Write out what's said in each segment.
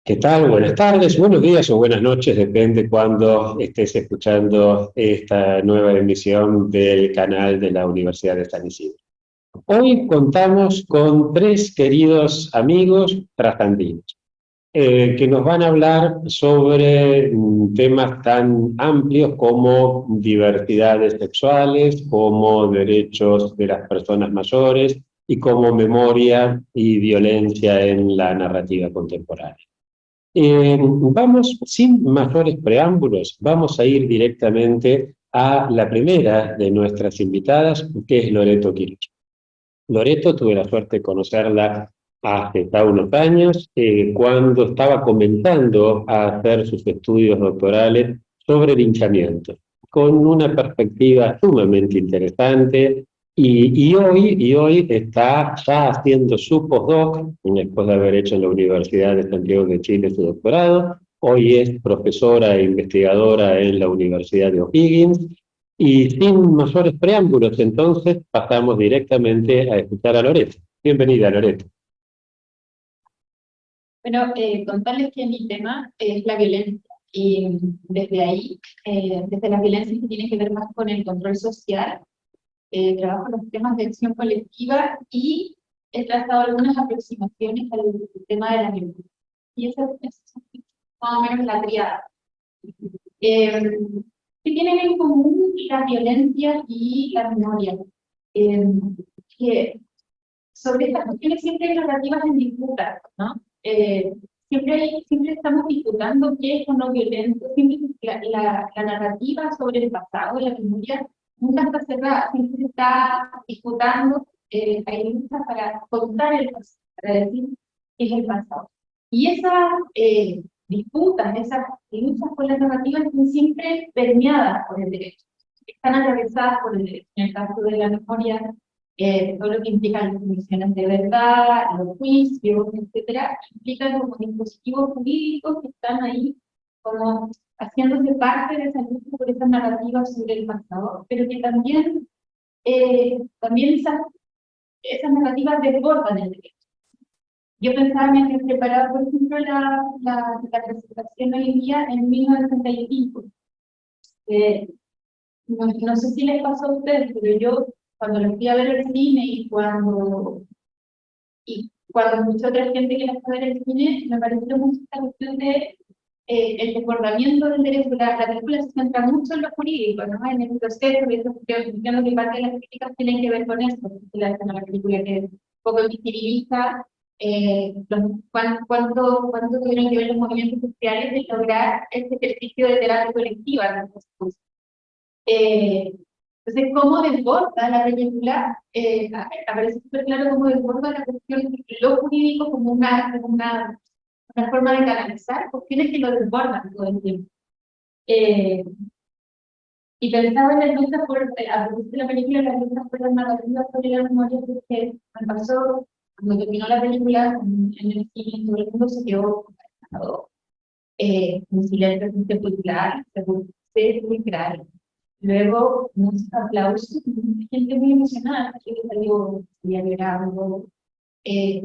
¿Qué tal? Buenas tardes, buenos días o buenas noches, depende cuando estés escuchando esta nueva emisión del canal de la Universidad de San Isidro. Hoy contamos con tres queridos amigos trasandinos que nos van a hablar sobre temas tan amplios como diversidades sexuales, como derechos de las personas mayores y como memoria y violencia en la narrativa contemporánea. Vamos, sin mayores preámbulos, vamos a ir directamente a la primera de nuestras invitadas, que es Loreto Quiroz. Loreto, tuve la suerte de conocerla hace ya unos años, cuando estaba comenzando a hacer sus estudios doctorales sobre linchamiento, con una perspectiva sumamente interesante, y hoy está ya haciendo su postdoc, después de haber hecho en la Universidad de Santiago de Chile su doctorado. Hoy es profesora e investigadora en la Universidad de O'Higgins, y sin mayores preámbulos, entonces, pasamos directamente a escuchar a Loreto. Bienvenida, Loreto. Bueno, contarles que mi tema es la violencia y desde ahí, desde las violencias que tienen que ver más con el control social, trabajo los temas de acción colectiva y he trazado algunas aproximaciones al tema de la violencia. Y esa es más o menos la triada. Eh, ¿Qué tienen en común la violencia y la memoria? Eh, que sobre estas cuestiones siempre hay narrativas en disputa, ¿no? Siempre estamos disputando qué es o no violento, siempre la narrativa sobre el pasado, la memoria, nunca está cerrada, siempre se está disputando, hay luchas para contar el pasado, para decir qué es el pasado. Y esas disputas, esas luchas por la narrativa están siempre permeadas por el derecho, están atravesadas por el derecho. En el caso de la memoria, todo lo que implica las definiciones de verdad, los juicios, etcétera, implican como dispositivos jurídicos que están ahí como haciéndose parte de esa lucha por esas narrativas sobre el pasado, pero que también esas narrativas desbordan el derecho. Yo pensaba mientras preparaba, por ejemplo, la presentación hoy día en 1965. No sé si les pasó a ustedes, pero yo cuando lo fui a ver al cine y cuando escuché a otra gente que la fue a ver al cine, me pareció mucho esta cuestión de el desbordamiento del derecho. La película se centra mucho en lo jurídico, ¿no? En el proceso, y eso creo que parte de las críticas tienen que ver con eso, porque la película que es un poco invisibiliza cuánto tuvieron que ver los movimientos sociales de lograr este ejercicio de terapia colectiva, ¿no? Entonces, ¿cómo desborda la película? Aparece súper claro cómo desborda la cuestión de lo jurídico como una forma de canalizar cuestiones que lo desbordan todo el tiempo. Eh, y pensaba en las luchas por, a propósito de la película, las luchas por las narrativas sobre la memoria, porque me pasó, cuando terminó la película, en el cine, todo el mundo se quedó consternado, un silencio sepulcral, sepulcral. Luego, muchos aplausos, gente muy emocionada, que salía llorando.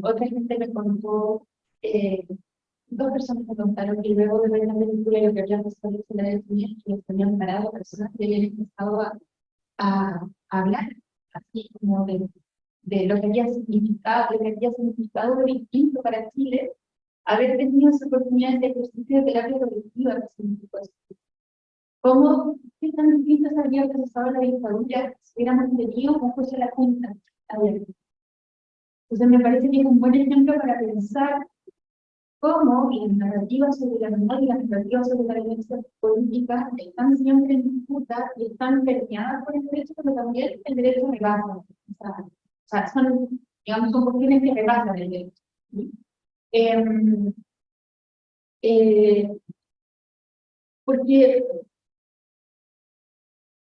Otra gente me contó, dos personas me contaron que luego de ver la película lo que habían pasado en la del cine, que los habían parado personas que habían empezado a hablar, así como de lo que había significado distinto para Chile, haber tenido esa oportunidad de ejercicio de terapia colectiva que significó eso. ¿Cómo, qué tan distinto habría procesado la dictadura si hubiéramos tenido un juicio de la Junta abierto? Entonces me parece que es un buen ejemplo para pensar cómo las narrativas sobre la memoria y las narrativas sobre la violencia política están siempre en disputa y están permeadas por el derecho, pero también el derecho rebasa. O sea, son, digamos, son cuestiones que rebasan el derecho. ¿Sí? Eh, porque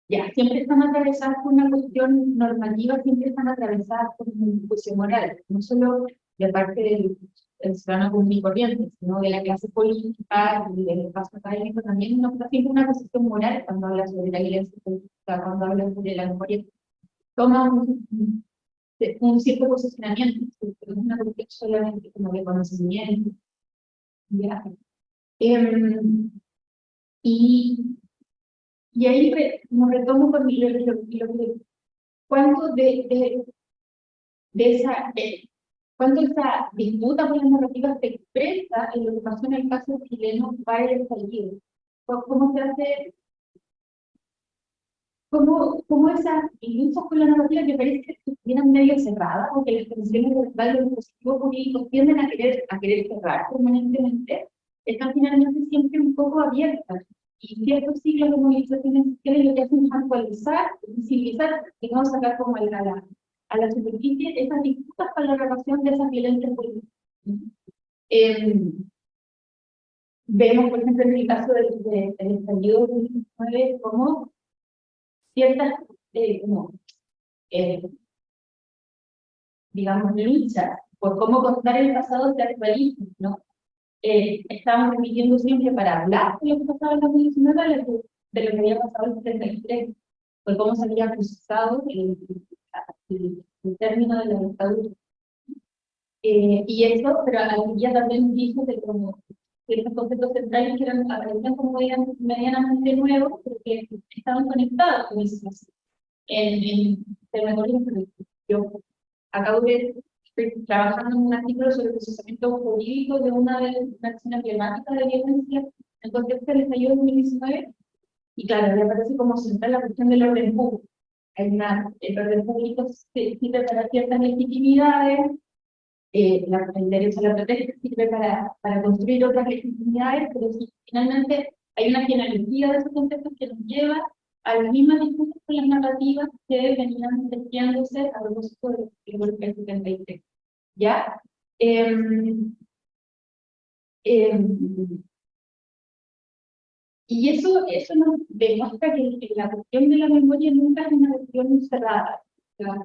ya, siempre están atravesadas por una cuestión normativa, siempre están atravesadas por un juicio moral, no solo de parte del ciudadano común y corriente, sino de la clase política y del espacio académico también, no está siempre una posición moral cuando habla sobre la violencia política, cuando habla sobre la memoria, toma un cierto posicionamiento, no es una cuestión solamente como de conocimiento. ¿ya? Y, y ahí nos retomo con cuánto de esa, cuánto esa disputa por las narrativas se expresa en lo que pasó en el caso chileno para el estallido. ¿Cómo se hace? ¿Cómo esas luchas con la narrativa que parece que estuvieran medio cerradas, o que las tensiones de los dispositivos jurídicos tienden a querer cerrar permanentemente, están finalmente siempre un poco abiertas? Y ciertos ciclos de movilizaciones sociales lo que hacen es actualizar, visibilizar, y no sacar como a la superficie esas disputas para la relación de esas violencias políticas. Vemos, por ejemplo, en el caso del estallido de 2019, como ciertas, como, digamos, luchas por cómo contar el pasado se actualizan, ¿no? Estábamos repitiendo siempre para hablar de lo que pasaba en 2019, de lo que había pasado en el 73, por cómo se había procesado el término de la dictadura. Y eso, pero a la guía también dijo que como ciertos conceptos centrales que aparecían como medianamente nuevos, pero que estaban conectados con eso. Yo acabo de estoy trabajando en un artículo sobre el procesamiento jurídico de una acción emblemática de violencia en el contexto del estallido de 2019, y claro, me parece como central la cuestión del orden público. El orden público sirve para ciertas legitimidades, el derecho a la protesta sirve para construir otras legitimidades, pero si finalmente hay una generalidad de esos conceptos que nos lleva a las mismas disputas con las narrativas que venían tejiéndose a propósito del golpe del 73. ¿Ya? Y eso nos demuestra que la cuestión de la memoria nunca es una cuestión cerrada. La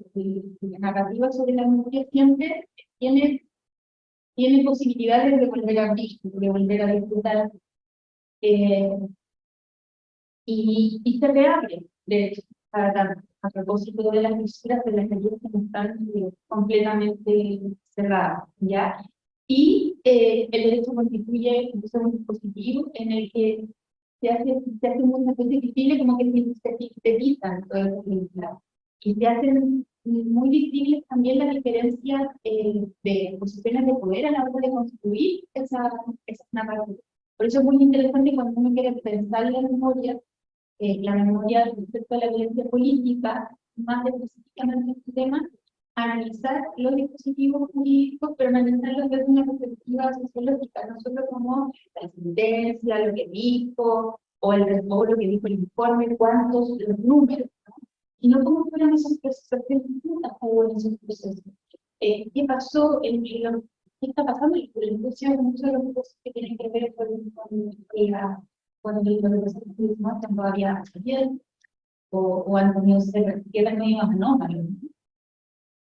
narrativa sobre la memoria siempre tiene posibilidades de volver a abrir, de volver a disfrutar, y se reabre, de hecho, a propósito de las fisuras de las leyes que no están completamente cerradas, ¿ya? Y el derecho constituye incluso un dispositivo en el que se hace muchas veces visible, como que se sintetizan todas esas legislaciones. Y se hacen muy visibles también las diferencias de posiciones de poder a la hora de construir esa narrativa. Por eso es muy interesante cuando uno quiere pensar la memoria respecto a la violencia política, más específicamente en este tema, analizar los dispositivos jurídicos, pero analizarlos desde una perspectiva sociológica, no solo como la sentencia, lo que dijo, o lo que dijo el informe, cuántos, los números, ¿no? Sino cómo fueron esos procesos, qué disputas hubo en esos procesos, qué pasó, qué está pasando, y por inclusión muchos de los procesos que tienen que ver con el proceso que están todavía bien, o han tenido quedan medio anómalos.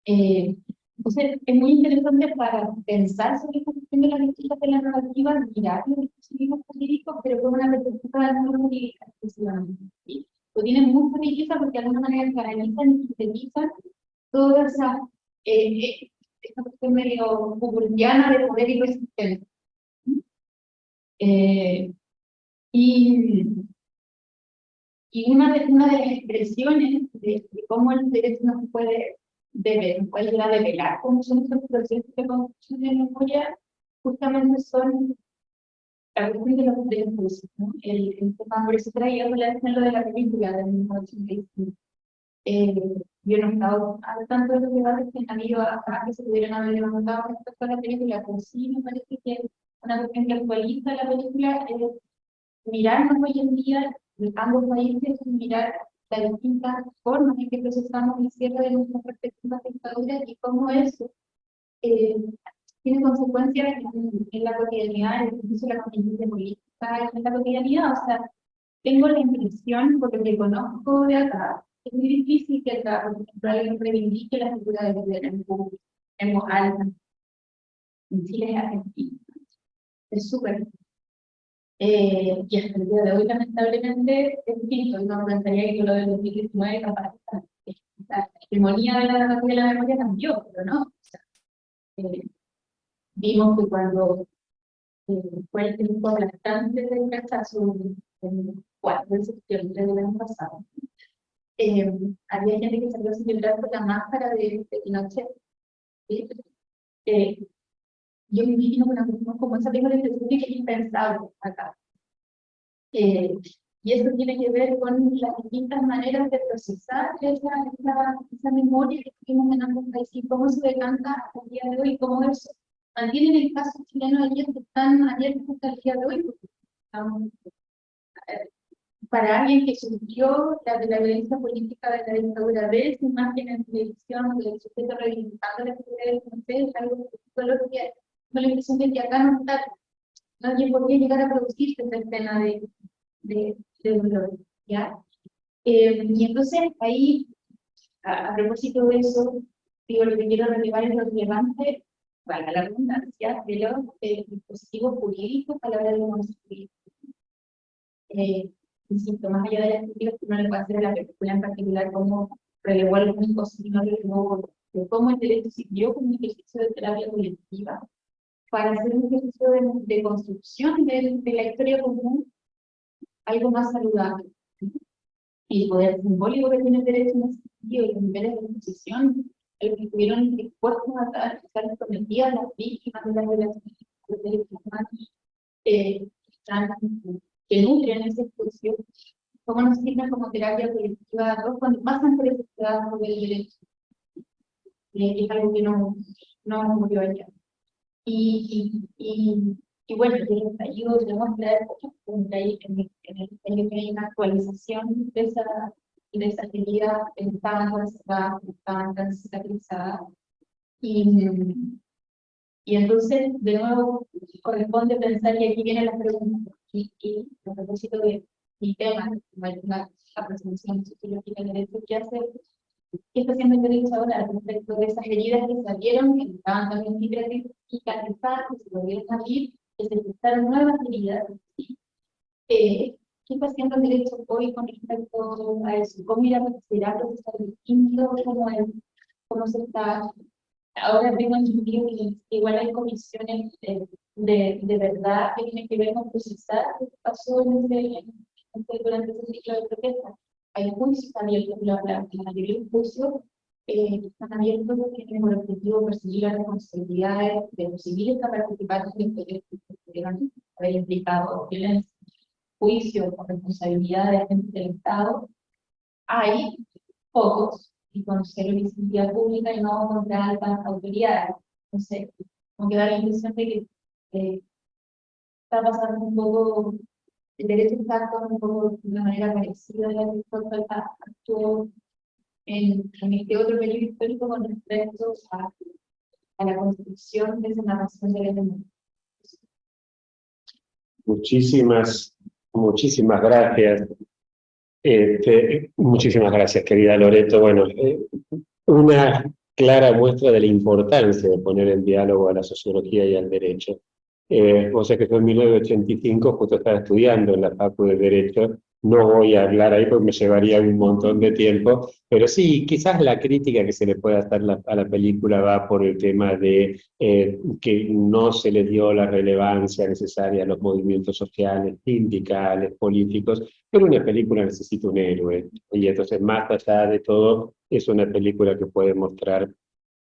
Entonces, es muy interesante para pensar sobre esta cuestión de las distintas de la narrativa, mirar los dispositivos jurídicos, pero con una perspectiva no jurídica exclusivamente, ¿sí? Pues tienen mucha riqueza porque de alguna manera canalizan y sintetizan toda esta cuestión medio burgundiana de poder y resistencia. Y una de las expresiones de cómo el derecho no se puede llegar a develar cómo son estos procesos de construcción de memoria, justamente son la cuestión de los juicios, ¿no? El tema, por eso traía lo de la película de 1985. Yo no he estado al tanto de los debates que han habido acá, que se pudieran haber levantado respecto a la película, pero sí me parece que una cuestión que actualiza la película es mirarnos hoy en día en ambos países y mirar las distintas formas en que procesamos el cierre de nuestras respectivas dictaduras y cómo eso tiene consecuencias en la cotidianidad, incluso la contingencia política, en la cotidianidad. O sea, tengo la impresión, porque me conozco de acá, es muy difícil que acá, por ejemplo, alguien reivindique la figura del poder en público, en voz alta. En Chile es Argentina. Es súper. Y hasta el día de hoy, lamentablemente, es distinto. No pensaría que lo del 2019 capaz la hegemonía de la memoria cambió, pero no. O sea, vimos que cuando fue el tiempo aplastante del rechazo el 4 de septiembre del año pasado. Había gente que salió sin celebrar con la máscara de Pinochet. ¿Sí? Yo me imagino que como esa película de que es impensable acá. Y eso tiene que ver con las distintas maneras de procesar esa memoria que tuvimos en ambos países y cómo se decanta hasta el día de hoy, cómo eso mantiene el caso chileno ayer que están abiertos hasta el día de hoy. Porque estamos, para alguien que sufrió de la violencia política de la dictadura, ver esa imagen en televisión del sujeto reivindicando la figura de Pinochet es algo que solo que me la impresión de que acá no está, nadie podría llegar a producirse esa escena de dolor, ¿ya? Y entonces ahí, a propósito de eso, digo, lo que quiero relevar es lo relevante, valga la redundancia, de los dispositivos jurídicos a la hora de construir. Insisto, más allá de las críticas que uno le puede hacer a la película en particular, cómo relevó algunas cosas, sino de cómo el derecho sirvió como un ejercicio de terapia colectiva para hacer un ejercicio de construcción de la historia común algo más saludable. Y el poder simbólico que tiene el derecho en ese sentido, y los niveles de exposición, a los que estuvieron expuestos a estar sometidas las víctimas de las violaciones de los derechos humanos, que nutren ese juicio, cómo nos sirven como terapia colectiva a todos cuando pasan por ese trabajo del derecho. Es algo que no murió allá. Y bueno, el estallido tenemos que dar en el que hay una actualización de esa herida que estaban reservadas, que estaban tan cicatrizadas. Y entonces, de nuevo, corresponde pensar, y aquí vienen las preguntas, y a propósito de mi tema, la aproximación sociológica del derecho, ¿qué está haciendo el derecho ahora al respecto de esas heridas que salieron, que estaban también cicatrizadas, que se volvieron a abrir, que se detectaron nuevas heridas? ¿Qué está haciendo el derecho hoy con respecto a eso? ¿Cómo ir a considerar los distintos? ¿Cómo se está? Ahora tengo entendido que igual hay comisiones de verdad que tienen que ver con procesar lo que pasó durante ese ciclo de protesta. Hay juicios abiertos, la mayoría de los juicios están abiertos porque tienen por objetivo perseguir las responsabilidades de los civiles que participaron en proyectos que pudieron haber implicado violencia, juicios con responsabilidad de agentes del Estado. Hay pocos, y con cero visibilidad pública y no contra altas autoridades. Entonces, como que da la impresión de que está pasando un poco, el derecho está actuando un poco de una manera parecida a la que actuó en este otro periodo histórico con respecto a la construcción de esa narración de la memoria. Muchísimas gracias. Muchísimas gracias, querida Loreto. Bueno, una clara muestra de la importancia de poner en diálogo a la sociología y al derecho. Vos sabés que fue en 1985, justo estaba estudiando en la Facu de Derecho. No voy a hablar ahí porque me llevaría un montón de tiempo, pero sí, quizás la crítica que se le puede hacer a la película va por el tema de que no se le dio la relevancia necesaria a los movimientos sociales, sindicales, políticos, pero una película necesita un héroe, y entonces más allá de todo, es una película que puede mostrar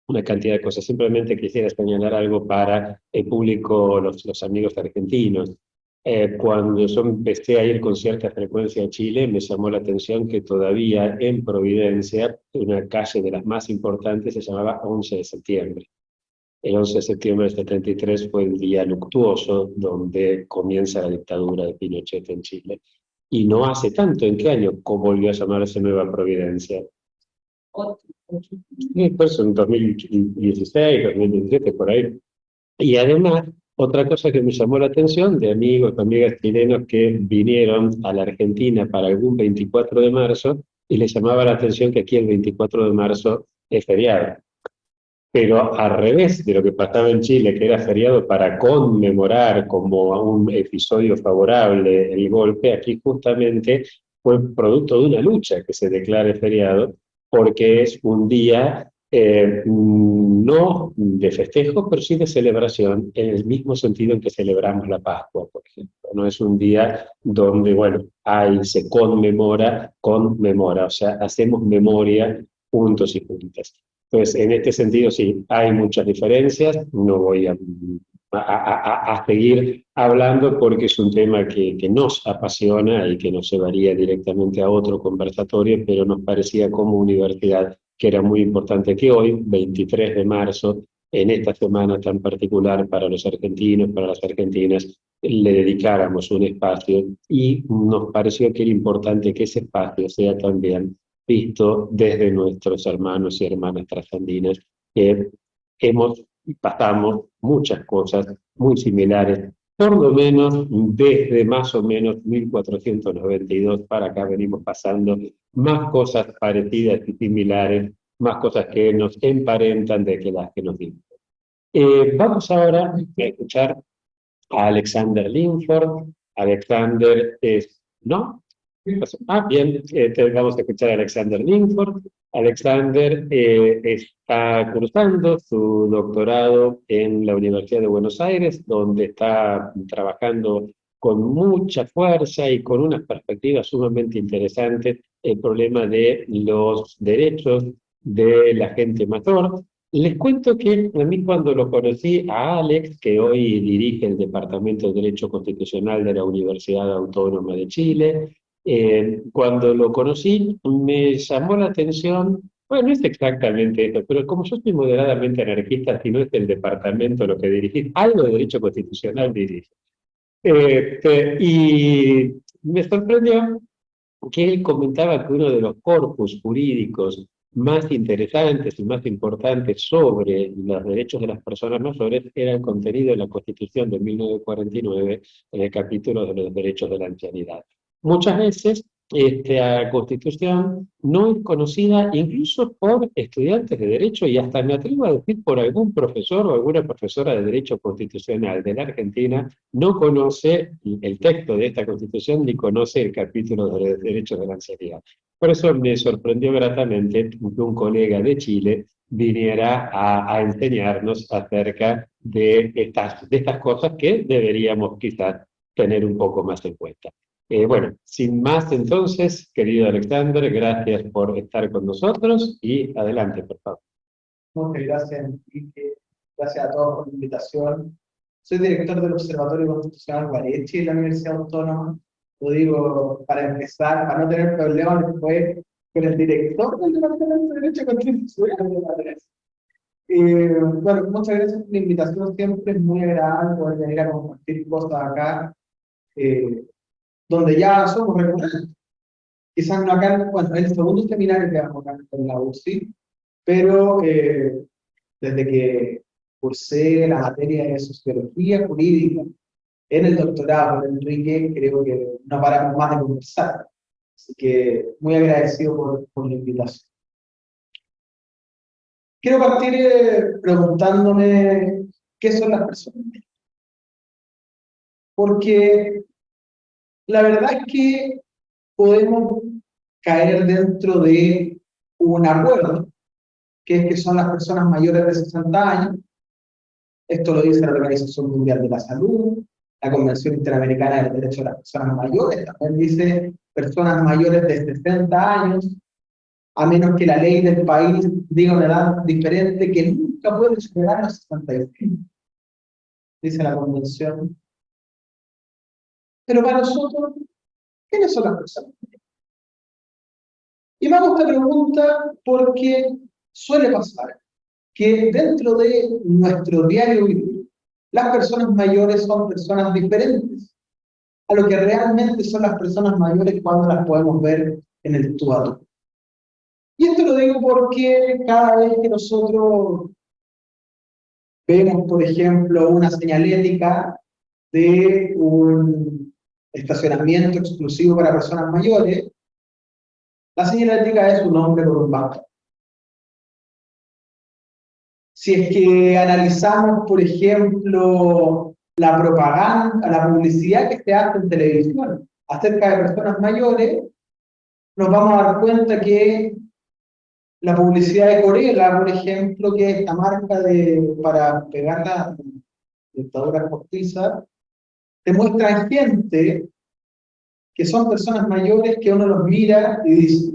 una cantidad de cosas. Simplemente quisiera señalar algo para el público, los amigos argentinos. Cuando yo empecé a ir con cierta frecuencia a Chile, me llamó la atención que todavía en Providencia, una calle de las más importantes se llamaba 11 de septiembre. El 11 de septiembre del 73 fue el día luctuoso donde comienza la dictadura de Pinochet en Chile. Y no hace tanto, ¿en qué año volvió a llamarse Nueva Providencia? Pues en 2016, 2017, por ahí. Y además, otra cosa que me llamó la atención de amigos, amigas chilenos que vinieron a la Argentina para algún 24 de marzo y les llamaba la atención que aquí el 24 de marzo es feriado. Pero al revés de lo que pasaba en Chile, que era feriado para conmemorar como un episodio favorable el golpe, aquí justamente fue producto de una lucha que se declare feriado, porque es un día no de festejo, pero sí de celebración, en el mismo sentido en que celebramos la Pascua, por ejemplo. No es un día donde, bueno, se conmemora, o sea, hacemos memoria juntos y juntas. Entonces, en este sentido, sí, hay muchas diferencias, no voy a seguir hablando porque es un tema que nos apasiona y que nos llevaría directamente a otro conversatorio, pero nos parecía como universidad que era muy importante que hoy, 23 de marzo, en esta semana tan particular para los argentinos, para las argentinas, le dedicáramos un espacio y nos pareció que era importante que ese espacio sea también visto desde nuestros hermanos y hermanas trasandinas, que hemos y pasamos muchas cosas muy similares, por lo menos desde más o menos 1492 para acá venimos pasando más cosas parecidas y similares, más cosas que nos emparentan de que las que nos dividen. Vamos ahora a escuchar a Alexander Linford. Alexander es, ¿no? Bien, vamos a escuchar a Alexander Linford. Alexander está cursando su doctorado en la Universidad de Buenos Aires, donde está trabajando con mucha fuerza y con unas perspectivas sumamente interesantes el problema de los derechos de la gente mayor. Les cuento que a mí cuando lo conocí a Alex, que hoy dirige el Departamento de Derecho Constitucional de la Universidad Autónoma de Chile, cuando lo conocí me llamó la atención, bueno, no es exactamente esto, pero como yo soy moderadamente anarquista, si no es el departamento lo que dirigís, algo de derecho constitucional dirige. Y me sorprendió que él comentaba que uno de los corpus jurídicos más interesantes y más importantes sobre los derechos de las personas mayores era el contenido de la Constitución de 1949 en el capítulo de los derechos de la ancianidad. Muchas veces esta Constitución no es conocida incluso por estudiantes de Derecho y hasta me atrevo a decir por algún profesor o alguna profesora de Derecho Constitucional de la Argentina no conoce el texto de esta Constitución ni conoce el capítulo de los derechos de la ancianidad. Por eso me sorprendió gratamente que un colega de Chile viniera a enseñarnos acerca de estas cosas que deberíamos quizás tener un poco más en cuenta. Bueno, sin más entonces, querido Alexander, gracias por estar con nosotros y adelante, por favor. Muchas gracias, Enrique. Gracias a todos por la invitación. Soy director del Observatorio Constitucional Guarechi de la Universidad Autónoma. Lo digo para empezar, para no tener problemas después con el director del Departamento de Derecho Constitucional de la UNES. Bueno, muchas gracias por la invitación. Siempre es muy agradable poder venir a compartir cosas acá, donde ya somos recurrentes. Quizás no acá, bueno, el segundo seminario que vamos acá en la UCI, pero desde que cursé la materia de sociología jurídica en el doctorado de Enrique, creo que no paramos más de conversar. Así que muy agradecido por la invitación. Quiero partir preguntándome qué son las personas. Porque la verdad es que podemos caer dentro de un acuerdo, que es que son las personas mayores de 60 años. Esto lo dice la Organización Mundial de la Salud, la Convención Interamericana del Derecho de las Personas Mayores, también dice personas mayores de 60 años, a menos que la ley del país diga una edad diferente que nunca puede superar los 65, dice la Convención. Pero para nosotros, ¿quiénes son las personas? Y me hago esta pregunta porque suele pasar que dentro de nuestro diario vivir, las personas mayores son personas diferentes a lo que realmente son las personas mayores cuando las podemos ver en el tú a tú. Y esto lo digo porque cada vez que nosotros vemos, por ejemplo, una señalética de un estacionamiento exclusivo para personas mayores, la señalética es un hombre con un banco. Si es que analizamos, por ejemplo, la propaganda, la publicidad que se hace en televisión acerca de personas mayores, nos vamos a dar cuenta que La publicidad de Corela, por ejemplo, que es esta marca para pegar la dictadura postiza, te muestra gente que son personas mayores que uno los mira y dice,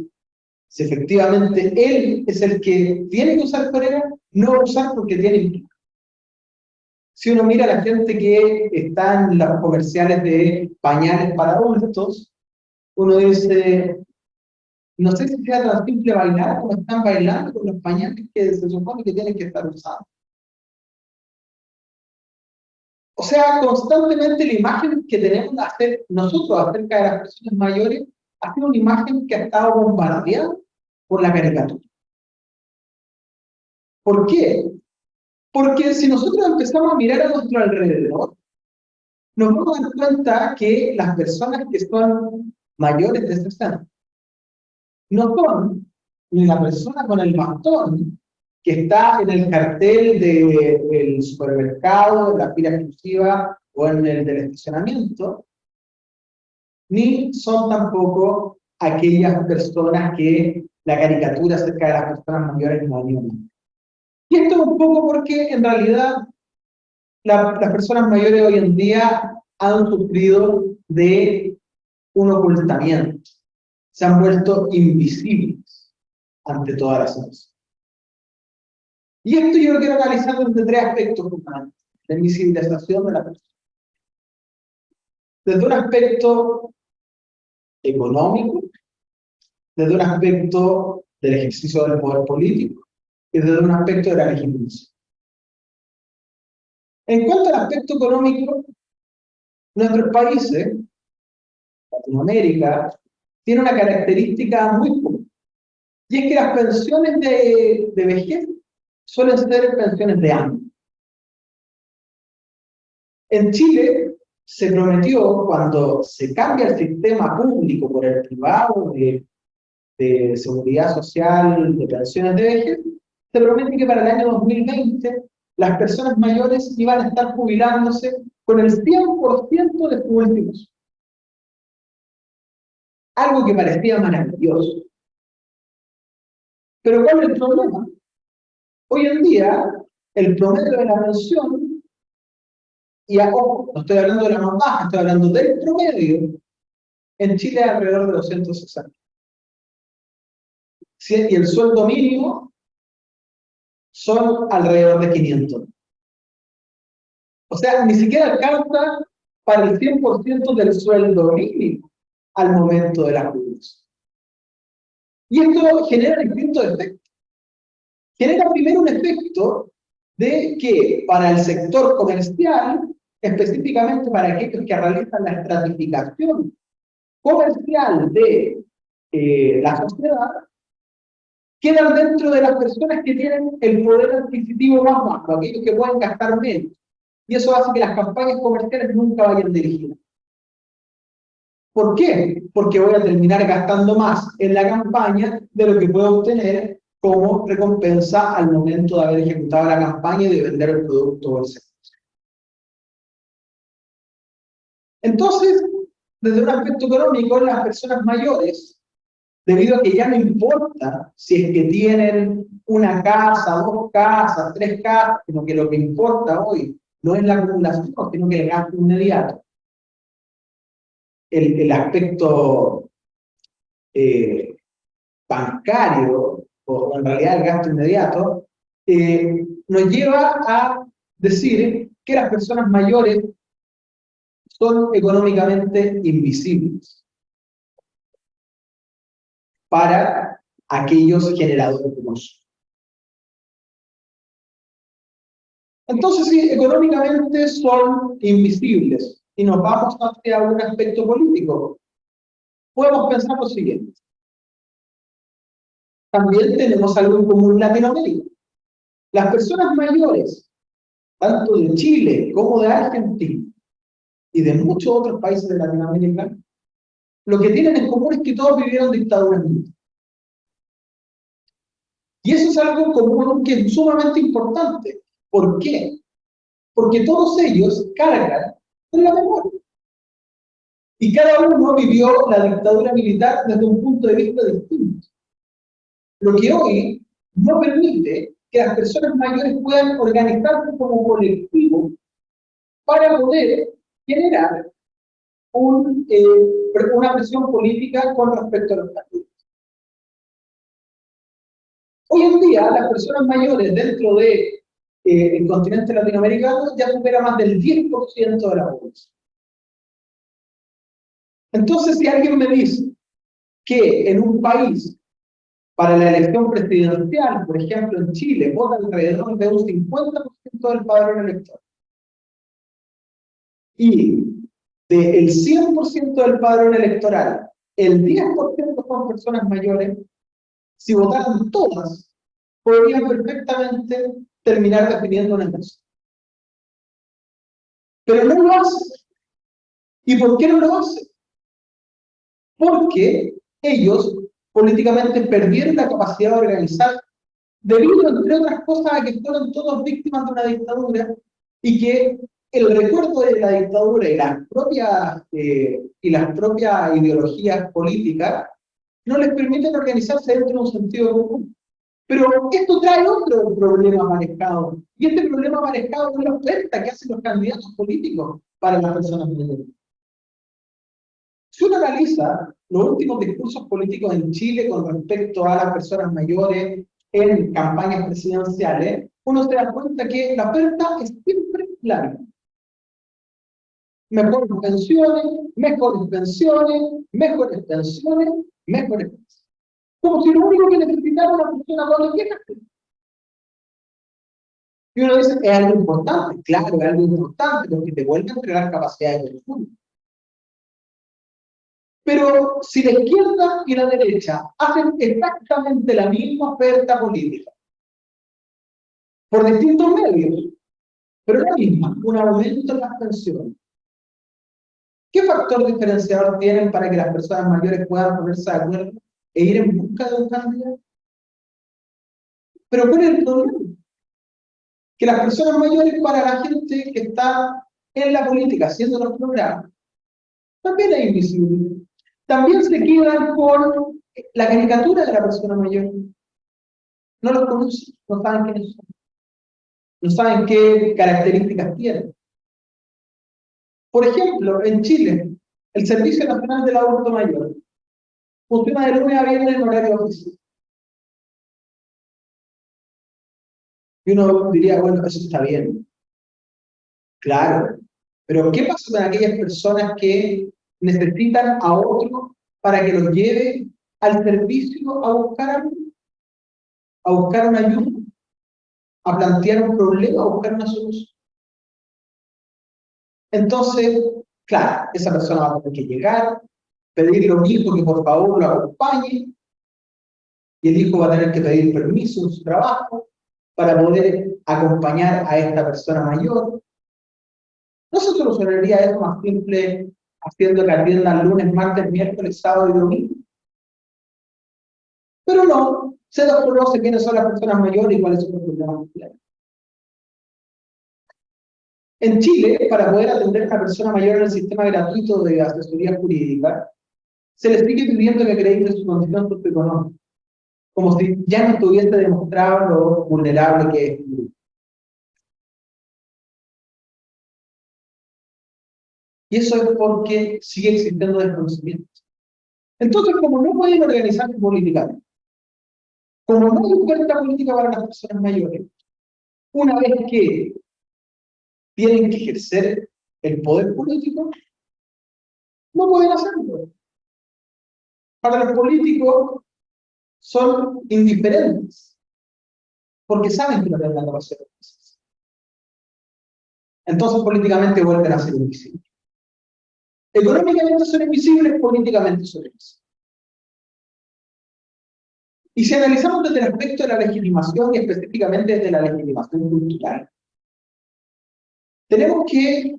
si efectivamente él es el que tiene que usar Corela, no va a usar porque tiene que. Si uno mira a la gente que está en los comerciales de pañales para adultos, uno dice, no sé si sea tan simple bailar como están bailando con los pañales que se supone que tienen que estar usados. O sea, constantemente la imagen que tenemos nosotros acerca de las personas mayores ha sido una imagen que ha estado bombardeada por la caricatura. ¿Por qué? Porque si nosotros empezamos a mirar a nuestro alrededor, nos vamos a dar cuenta que las personas que son mayores de 60 no son ni la persona con el bastón que está en el cartel del supermercado, en la fila exclusiva o en el del estacionamiento, ni son tampoco aquellas personas que la caricatura acerca de las personas mayores no anima. Y esto es un poco porque en realidad las personas mayores hoy en día han sufrido de un ocultamiento, se han vuelto invisibles ante todas las cosas. Y esto yo lo quiero analizar desde tres aspectos fundamentales: la invisibilización de la persona. Desde un aspecto económico, desde un aspecto del ejercicio del poder político y desde un aspecto de la legitimación. En cuanto al aspecto económico, nuestros países, Latinoamérica, tiene una característica muy común, y es que las pensiones de vejez suelen ser pensiones de hambre. En Chile se prometió, cuando se cambia el sistema público por el privado de seguridad social, de pensiones de vejez, se promete que para el año 2020 las personas mayores iban a estar jubilándose con el 100% de su último sueldo. Algo que parecía maravilloso. Pero ¿cuál es el problema? Hoy en día, el promedio de la pensión, y ojo, no estoy hablando de la más baja, estoy hablando del promedio, en Chile es alrededor de los 160. Y el sueldo mínimo son alrededor de 500. O sea, ni siquiera alcanza para el 100% del sueldo mínimo al momento de la jubilación. Y esto genera distintos efectos. Genera primero un efecto de que para el sector comercial, específicamente para aquellos que realizan la estratificación comercial de la sociedad, quedan dentro de las personas que tienen el poder adquisitivo más bajo, aquellos que pueden gastar menos. Y eso hace que las campañas comerciales nunca vayan dirigidas. ¿Por qué? Porque voy a terminar gastando más en la campaña de lo que puedo obtener como recompensa al momento de haber ejecutado la campaña y de vender el producto o el servicio. Entonces, desde un aspecto económico, las personas mayores, debido a que ya no importa si es que tienen una casa, dos casas, tres casas, sino que lo que importa hoy no es la acumulación, sino que el gasto inmediato. El aspecto bancario, o en realidad el gasto inmediato, nos lleva a decir que las personas mayores son económicamente invisibles para aquellos generadores de consumo. Entonces, sí, económicamente son invisibles y nos vamos hacia un aspecto político. Podemos pensar lo siguiente. También tenemos algo en común en Latinoamérica. Las personas mayores, tanto de Chile como de Argentina y de muchos otros países de Latinoamérica, lo que tienen en común es que todos vivieron dictaduras militares. Y eso es algo común que es sumamente importante. ¿Por qué? Porque todos ellos cargan con la memoria. Y cada uno vivió la dictadura militar desde un punto de vista distinto. lo que hoy no permite que las personas mayores puedan organizarse como colectivo para poder generar una presión política con respecto a los partidos. Hoy en día, las personas mayores dentro del continente latinoamericano ya supera más del 10% de la población. Entonces, si alguien me dice que en un país, para la elección presidencial, por ejemplo en Chile, vota alrededor de un 50% del padrón electoral, y del 100% del padrón electoral, el 10% son personas mayores, si votaran todas, podrían perfectamente terminar definiendo una persona. Pero no lo hacen. ¿Y por qué no lo hacen? Porque ellos políticamente perdieron la capacidad de organizar, debido, entre otras cosas, a que fueron todos víctimas de una dictadura y que el recuerdo de la dictadura y las propias ideologías políticas no les permiten organizarse dentro de un sentido común. Pero esto trae otro problema aparejado, y este problema aparejado es la oferta que hacen los candidatos políticos para las personas mayores. Si uno analiza los últimos discursos políticos en Chile con respecto a las personas mayores en campañas presidenciales, uno se da cuenta que la oferta es siempre larga. Mejores pensiones, mejores pensiones, mejores pensiones, mejores pensiones. Como si lo único que necesitara una persona con los viejas. Y uno dice, es algo importante, claro, es algo importante, porque te vuelve a entregar capacidades de consumo. Pero si la izquierda y la derecha hacen exactamente la misma oferta política, por distintos medios, pero la misma, un aumento en las pensiones, ¿qué factor diferenciador tienen para que las personas mayores puedan ponerse de acuerdo e ir en busca de un candidato? Pero ¿cuál es el problema? Que las personas mayores, para la gente que está en la política haciendo los programas, también es invisible. También se quedan con la caricatura de la persona mayor. No los conocen, no saben quiénes son, no saben qué características tienen. Por ejemplo, en Chile, el Servicio Nacional del Adulto Mayor funciona de lunes a viernes en horario oficial. Y uno diría, bueno, eso está bien. Claro, pero ¿qué pasa con aquellas personas que necesitan a otro para que los lleve al servicio a buscar algo, a buscar una ayuda, a plantear un problema, a buscar una solución? Entonces, claro, esa persona va a tener que llegar, pedirle a un hijo que por favor lo acompañe, y el hijo va a tener que pedir permiso en su trabajo para poder acompañar a esta persona mayor. ¿No se solucionaría eso más simple haciendo que atiendan lunes, martes, miércoles, sábado y domingo? Pero no, se desconoce quiénes son las personas mayores y cuáles son los problemas que tienen. En Chile, para poder atender a una persona mayor en el sistema gratuito de asesoría jurídica, se les sigue pidiendo que acredite su condición socioeconómica, como si ya no estuviese demostrado lo vulnerable que es. Y eso es porque sigue existiendo desconocimiento. Entonces, como no pueden organizarse políticamente, como no hay oferta política para las personas mayores, una vez que tienen que ejercer el poder político, no pueden hacerlo. Para los políticos son indiferentes, porque saben que no tienen la capacidad de hacerlo. Entonces, políticamente vuelven a ser invisibles. Económicamente son invisibles, políticamente son invisibles. Y si analizamos desde el aspecto de la legitimación y específicamente desde la legitimación cultural, tenemos que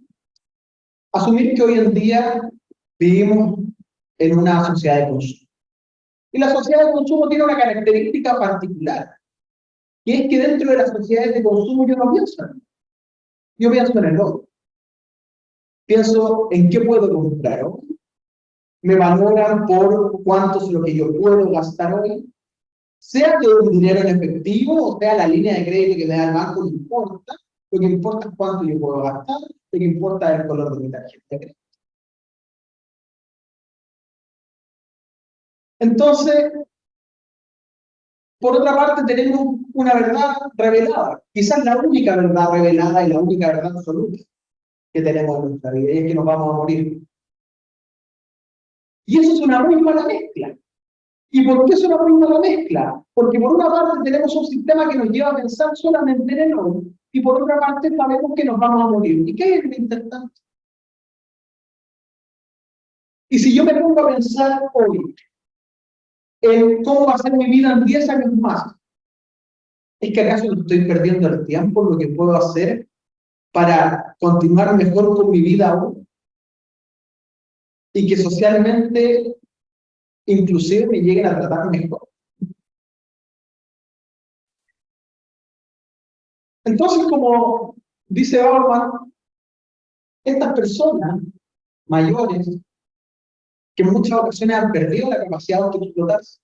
asumir que hoy en día vivimos en una sociedad de consumo. Y la sociedad de consumo tiene una característica particular, y es que dentro de las sociedades de consumo yo no pienso en mí. Yo pienso en el otro. Pienso en qué puedo comprar hoy. Me valoran por cuánto es lo que yo puedo gastar hoy. Sea que un dinero en efectivo, o sea la línea de crédito que me da el banco, no importa. Lo que importa es cuánto yo puedo gastar, lo que importa es el color de mi tarjeta de crédito. Entonces, por otra parte, tenemos una verdad revelada, quizás la única verdad revelada y la única verdad absoluta que tenemos en nuestra vida, y es que nos vamos a morir. Y eso es una muy mala mezcla. ¿Y por qué es una muy mala mezcla? Porque por una parte tenemos un sistema que nos lleva a pensar solamente en el hoy, y por otra parte sabemos que nos vamos a morir. ¿Y qué es lo intertanto? Y si yo me pongo a pensar hoy en cómo va a ser mi vida en 10 años más, ¿es que acaso estoy perdiendo el tiempo en lo que puedo hacer para continuar mejor con mi vida aún? Y que socialmente, inclusive, me lleguen a tratar mejor. Entonces, como dice Bauman, estas personas mayores, que en muchas ocasiones han perdido la capacidad de autoexplotarse,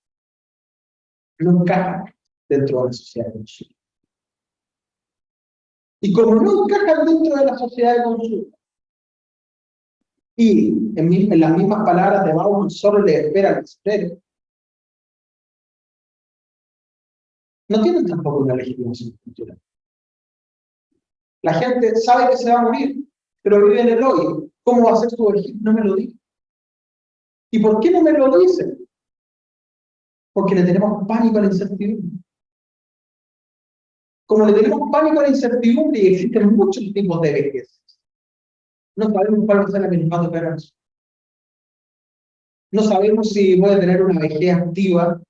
no encajan dentro de la sociedad de consumo. Y como no encajan dentro de la sociedad de consumo, y en las mismas palabras de Bauman, solo le espera al extremo, no tienen tampoco una legitimación cultural. La gente sabe que se va a morir, pero vive en el hoy. ¿Cómo va a ser su origen? No me lo dice. ¿Y por qué no me lo dice? Porque le tenemos pánico a la incertidumbre. Como le tenemos pánico a la incertidumbre y existen muchos tipos de vejez, no sabemos cuál va a ser la que nos va a tocar. No sabemos si voy a tener una vejez activa,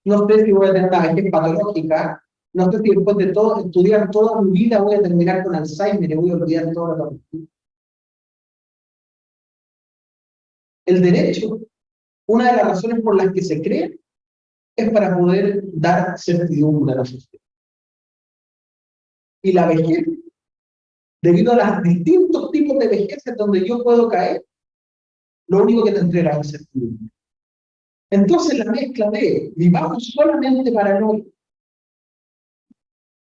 no sé si voy a tener una vejez patológica, no sé si después de todo, estudiar toda mi vida voy a terminar con Alzheimer y voy a olvidar todo lo que... El derecho, una de las razones por las que se crea, es para poder dar certidumbre a la sociedad. Y la vejez, debido a los distintos tipos de vejeces donde yo puedo caer, lo único que te entrega es certidumbre. Entonces la mezcla de vivamos solamente para el hoy,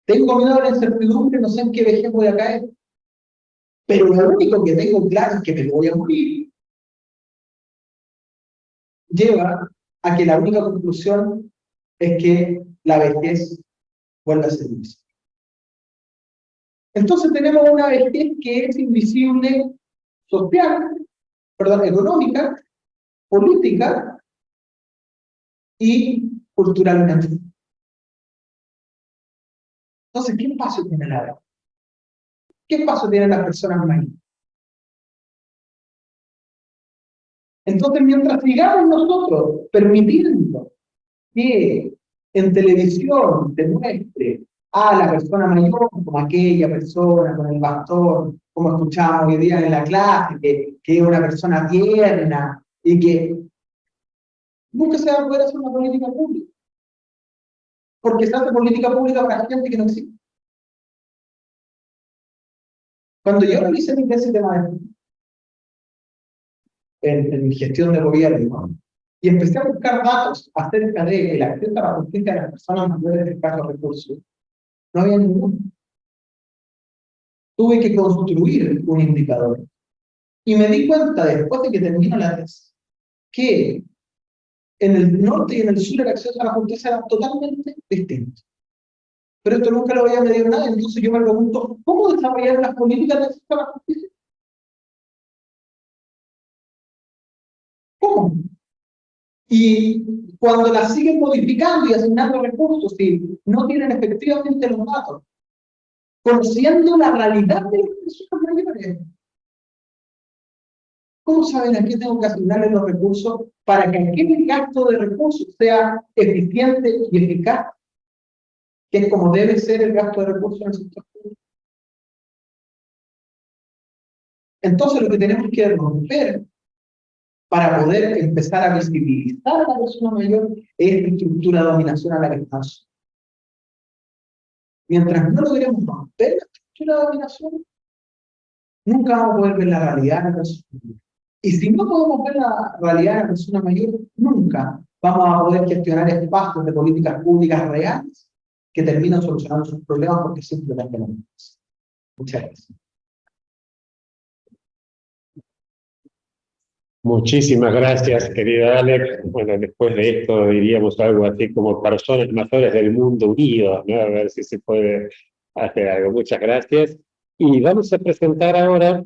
tengo miedo a la incertidumbre, no sé en qué vejez voy a caer, pero lo único que tengo claro es que me voy a morir, lleva a que la única conclusión es que la vejez vuelve a ser invisible. Entonces tenemos una vejez que es invisible social, económica, política y culturalmente. Entonces, ¿qué espacio tiene la vejez? ¿Qué espacio tienen las personas mayores? Entonces, mientras sigamos nosotros permitiendo que en televisión te muestre a la persona mayor como aquella persona con el bastón, como escuchábamos hoy día en la clase, que es una persona tierna y que nunca se va a poder hacer una política pública. Porque se hace política pública para gente que no existe. Cuando yo realicé mi tesis de maestría en gestión de gobierno, y empecé a buscar datos acerca del acceso a la justicia de las personas mayores de escasos recursos, no había ninguno. Tuve que construir un indicador. Y me di cuenta, después de que termino la tesis, que en el norte y en el sur el acceso a la justicia era totalmente distinto. Pero esto nunca lo había medido nadie, entonces yo me pregunto, ¿cómo desarrollar las políticas de acceso a la justicia? ¿Cómo? Y cuando las siguen modificando y asignando recursos y no tienen efectivamente los datos, conociendo la realidad de las personas mayores, ¿cómo saben a qué tengo que asignarle los recursos para que aquel gasto de recursos sea eficiente y eficaz? Que es como debe ser el gasto de recursos en el sector público. Entonces lo que tenemos que romper para poder empezar a visibilizar a la persona mayor es la estructura de dominación a la que estamos. Mientras no logremos romper la estructura de dominación, nunca vamos a poder ver la realidad de la persona mayor. Y si no podemos ver la realidad de la persona mayor, nunca vamos a poder gestionar espacios de políticas públicas reales que terminan solucionando sus problemas porque simplemente no lo hacen. Muchas gracias. Muchísimas gracias, querida Alex. Bueno, después de esto diríamos algo así como personas mayores del mundo unidos, ¿no? A ver si se puede hacer algo. Muchas gracias. Y vamos a presentar ahora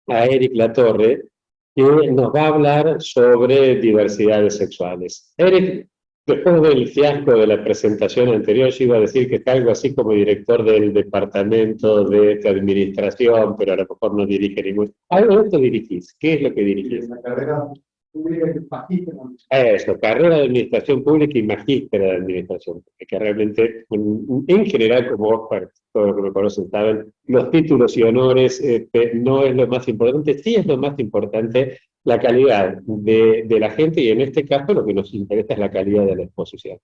a Eric Latorre, que nos va a hablar sobre diversidades sexuales. Eric, después del fiasco de la presentación anterior, yo iba a decir que está algo así como director del departamento de administración, pero a lo mejor no dirige ningún... ¿Algo de esto dirigís? ¿Qué es lo que dirigís? La carrera pública y magíster. Eso, carrera de administración pública y magíster de administración pública, que realmente, en general, como vos, para todos los que me conocen saben, los títulos y honores no es lo más importante, sí es lo más importante la calidad de la gente, y en este caso lo que nos interesa es la calidad de la exposición.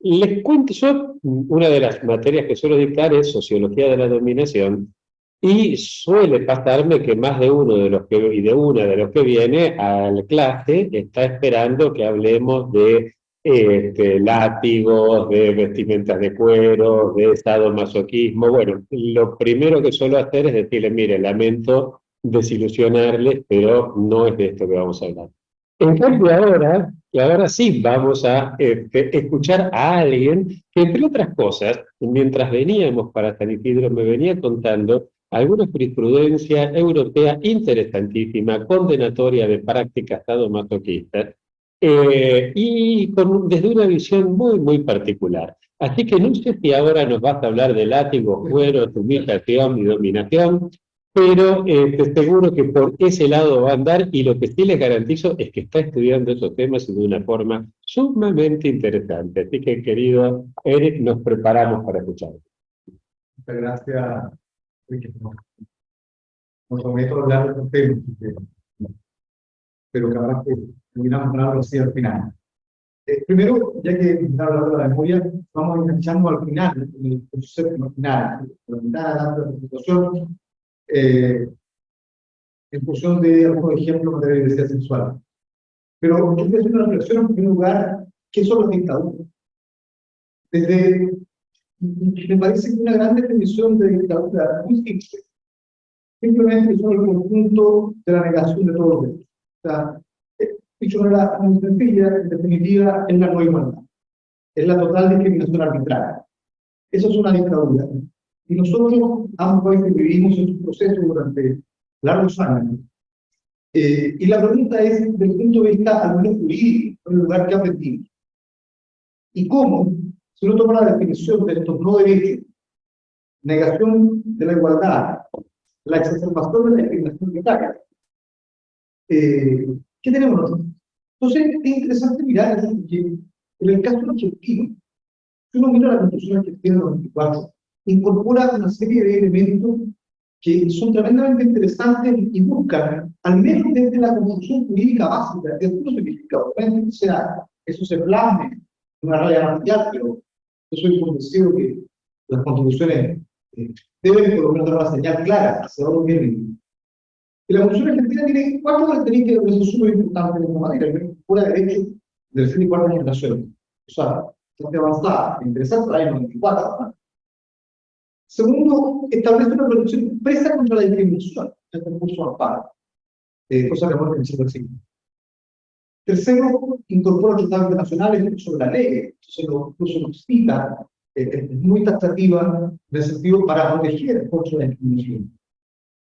Les cuento, yo una de las materias que suelo dictar es Sociología de la Dominación, y suele pasarme que más de uno de los que, y de una de los que viene a la clase está esperando que hablemos de látigos, de vestimentas de cuero, de sadomasoquismo. Bueno, lo primero que suelo hacer es decirle, mire, lamento desilusionarles, pero no es de esto que vamos a hablar. En cambio ahora sí vamos a escuchar a alguien que, entre otras cosas, mientras veníamos para San Isidro, me venía contando alguna jurisprudencia europea interesantísima, condenatoria de prácticas sadomasoquistas, y desde una visión muy, muy particular. Así que no sé si ahora nos vas a hablar de látigos, cuero, humillación y dominación, pero seguro que por ese lado va a andar, y lo que sí les garantizo es que está estudiando esos temas de una forma sumamente interesante. Así que, querido Eric, nos preparamos para escuchar. Muchas gracias. Nos prometo hablar de estos temas, pero capaz que terminamos hablando así al final. Primero, ya que estamos hablando de la memoria, vamos enganchando al final, el concepto final, la presentación, en función de algunos ejemplos de diversidad sexual. Pero yo quiero hacer una reflexión en primer lugar, ¿qué son las dictaduras? Me parece que una gran definición de dictadura muy simple. Simplemente son el conjunto de la negación de todos los derechos. O sea, dicho de manera muy sencilla, en definitiva, es la no igualdad. Es la total discriminación arbitraria. Eso es una dictadura. Y nosotros, ambos países, vivimos en un proceso durante largos años. Y la pregunta es, desde el punto de vista al menos jurídico, en el lugar que aprendimos. ¿Y cómo? Si uno toma la definición de estos no derechos, negación de la igualdad, la exacerbación de la discriminación arbitraria, ¿qué tenemos nosotros? Entonces, es interesante mirar eso, porque en el caso argentino, si uno mira la Constitución argentina del 94, incorpora una serie de elementos que son tremendamente interesantes y buscan, al menos desde la construcción jurídica básica, que no significa, obviamente, eso se plasme en una raya marcial, pero yo soy convencido que las constituciones deben por lo menos dar una señal clara hacia dónde vienen. Y la Constitución argentina tiene 4 características que son súper importantes de esta manera. Primero, fuera de derecho de tercera y cuarta generación. O sea, bastante avanzada, interesante, la año 94. ¿no? Segundo, establece una protección expresa contra la discriminación en el concurso de amparo, cosa que hemos mencionado así. Tercero, incorpora tratados internacionales sobre la ley, entonces incluso nos cita, es muy taxativa en el sentido para proteger contra la discriminación.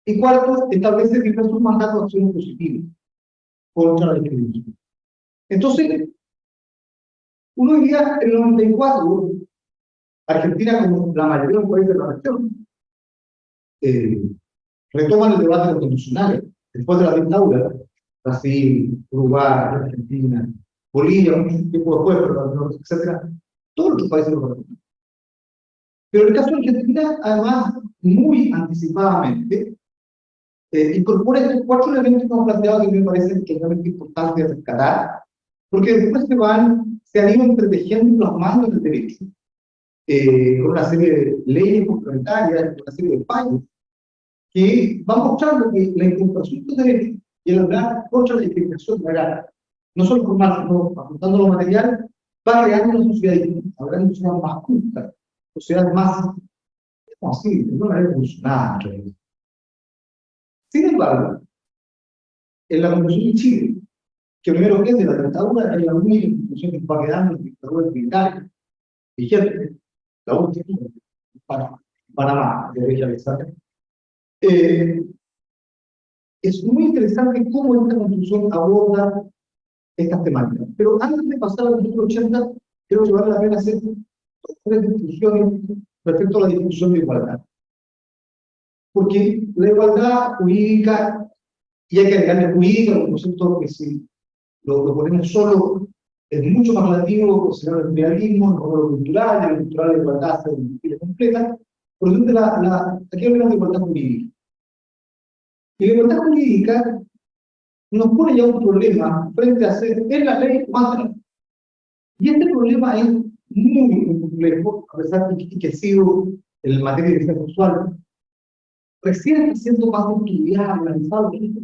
Y cuarto, establece diversos mandatos de acción positiva contra la discriminación. Entonces, uno diría en el 94, Argentina, como la mayoría de los países de la región, retoman el debate constitucional después de la dictadura. Brasil, Uruguay, Argentina, Bolivia, un tiempo después, etc. Todos los países lo retoman. Pero en el caso de Argentina, además, muy anticipadamente, incorpora estos 4 elementos que hemos planteado que me parecen realmente importantes de rescatar, porque después se han ido entretejiendo y plasmando en el derecho, con una serie de leyes complementarias, con una serie de fallos, que van mostrando que la incorporación de derechos y el hablar contra la discriminación no no solo formal, sino apuntando lo material, va creando una sociedad distinta, habrá una sociedad más justa, sociedad más, así, de una manera evolucionada. Sin embargo, en la Constitución de Chile, que primero que es de la dictadura, es la única institución que va quedando en dictadura militar vigente, la última, Panamá, de Bella Alexander. Es muy interesante cómo esta Constitución aborda estas temáticas. Pero antes de pasar a los 80, creo que vale la pena hacer tres discusiones respecto a la discusión de igualdad. Porque la igualdad jurídica, y hay que agregarle jurídica, un concepto que si lo ponemos solo es mucho más relativo, considerando el realismo, lo cultural, la igualdad se completa. Por lo tanto, aquí hablamos de igualdad jurídica. Y la igualdad jurídica nos pone ya un problema frente a ser en la ley más grande. Y este problema es muy complejo, a pesar de que ha sido en materia de diversidad sexual, recién está siendo más estudiado, analizado en estos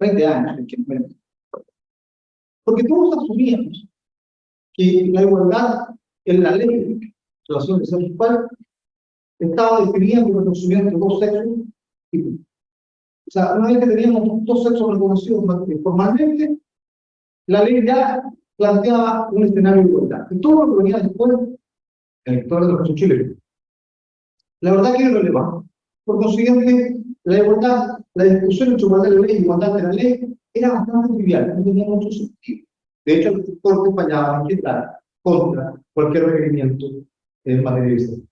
20 años, porque todos asumíamos que la igualdad en la ley de relación de diversidad sexual estaba definida como consumida entre dos sexos y punto. O sea, una vez que teníamos dos sexos reconocidos formalmente, la ley ya planteaba un escenario de igualdad. Y todo lo que venía después, en la historia de los casos chilenos, la verdad que es irrelevante. Por consiguiente, la igualdad, la discusión entre igualdad de la ley y igualdad de la ley era bastante trivial, no tenía mucho sentido. De hecho, el corte fallaba en quedar contra cualquier requerimiento en materia de diversidad.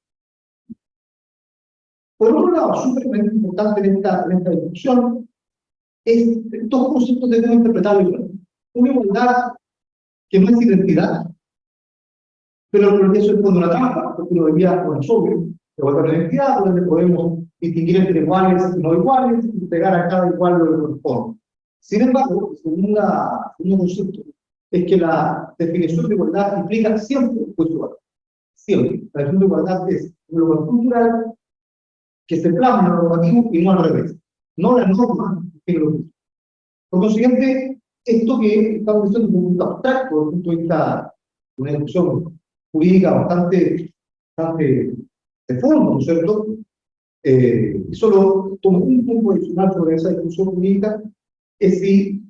Por otro lado, súper importante en esta discusión, es dos conceptos debemos interpretar igual. Una igualdad que no es identidad, pero eso es cuando una trampa, porque lo veía con obvio, igualdad de identidad, donde podemos distinguir entre iguales y no iguales, y pegar a cada igual lo que corresponde. Sin embargo, el segundo concepto es que la definición de igualdad implica siempre el juicio igual. Siempre. La definición de igualdad es un lugar cultural que se plasma en lo normativo y no al revés. No la norma que lo dice. Por consiguiente, esto que estamos diciendo desde un punto abstracto, desde el punto de vista de una discusión jurídica bastante de fondo, ¿no es cierto? Solo tomo un punto adicional sobre esa discusión jurídica, es si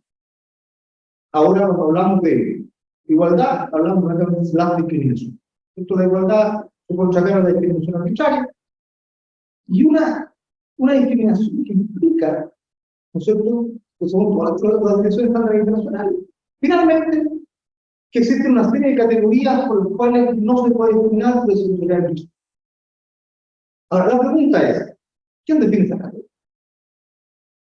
ahora cuando hablamos de igualdad, hablamos de la discriminación. Esto de la igualdad se puede sacar a la discriminación arbitraria, y una discriminación que implica, ¿no es cierto?, que según todas las definiciones estándares internacionales, finalmente, que existe una serie de categorías por las cuales no se puede discriminar por el derecho. Ahora, la pregunta es, ¿quién define esa categoría?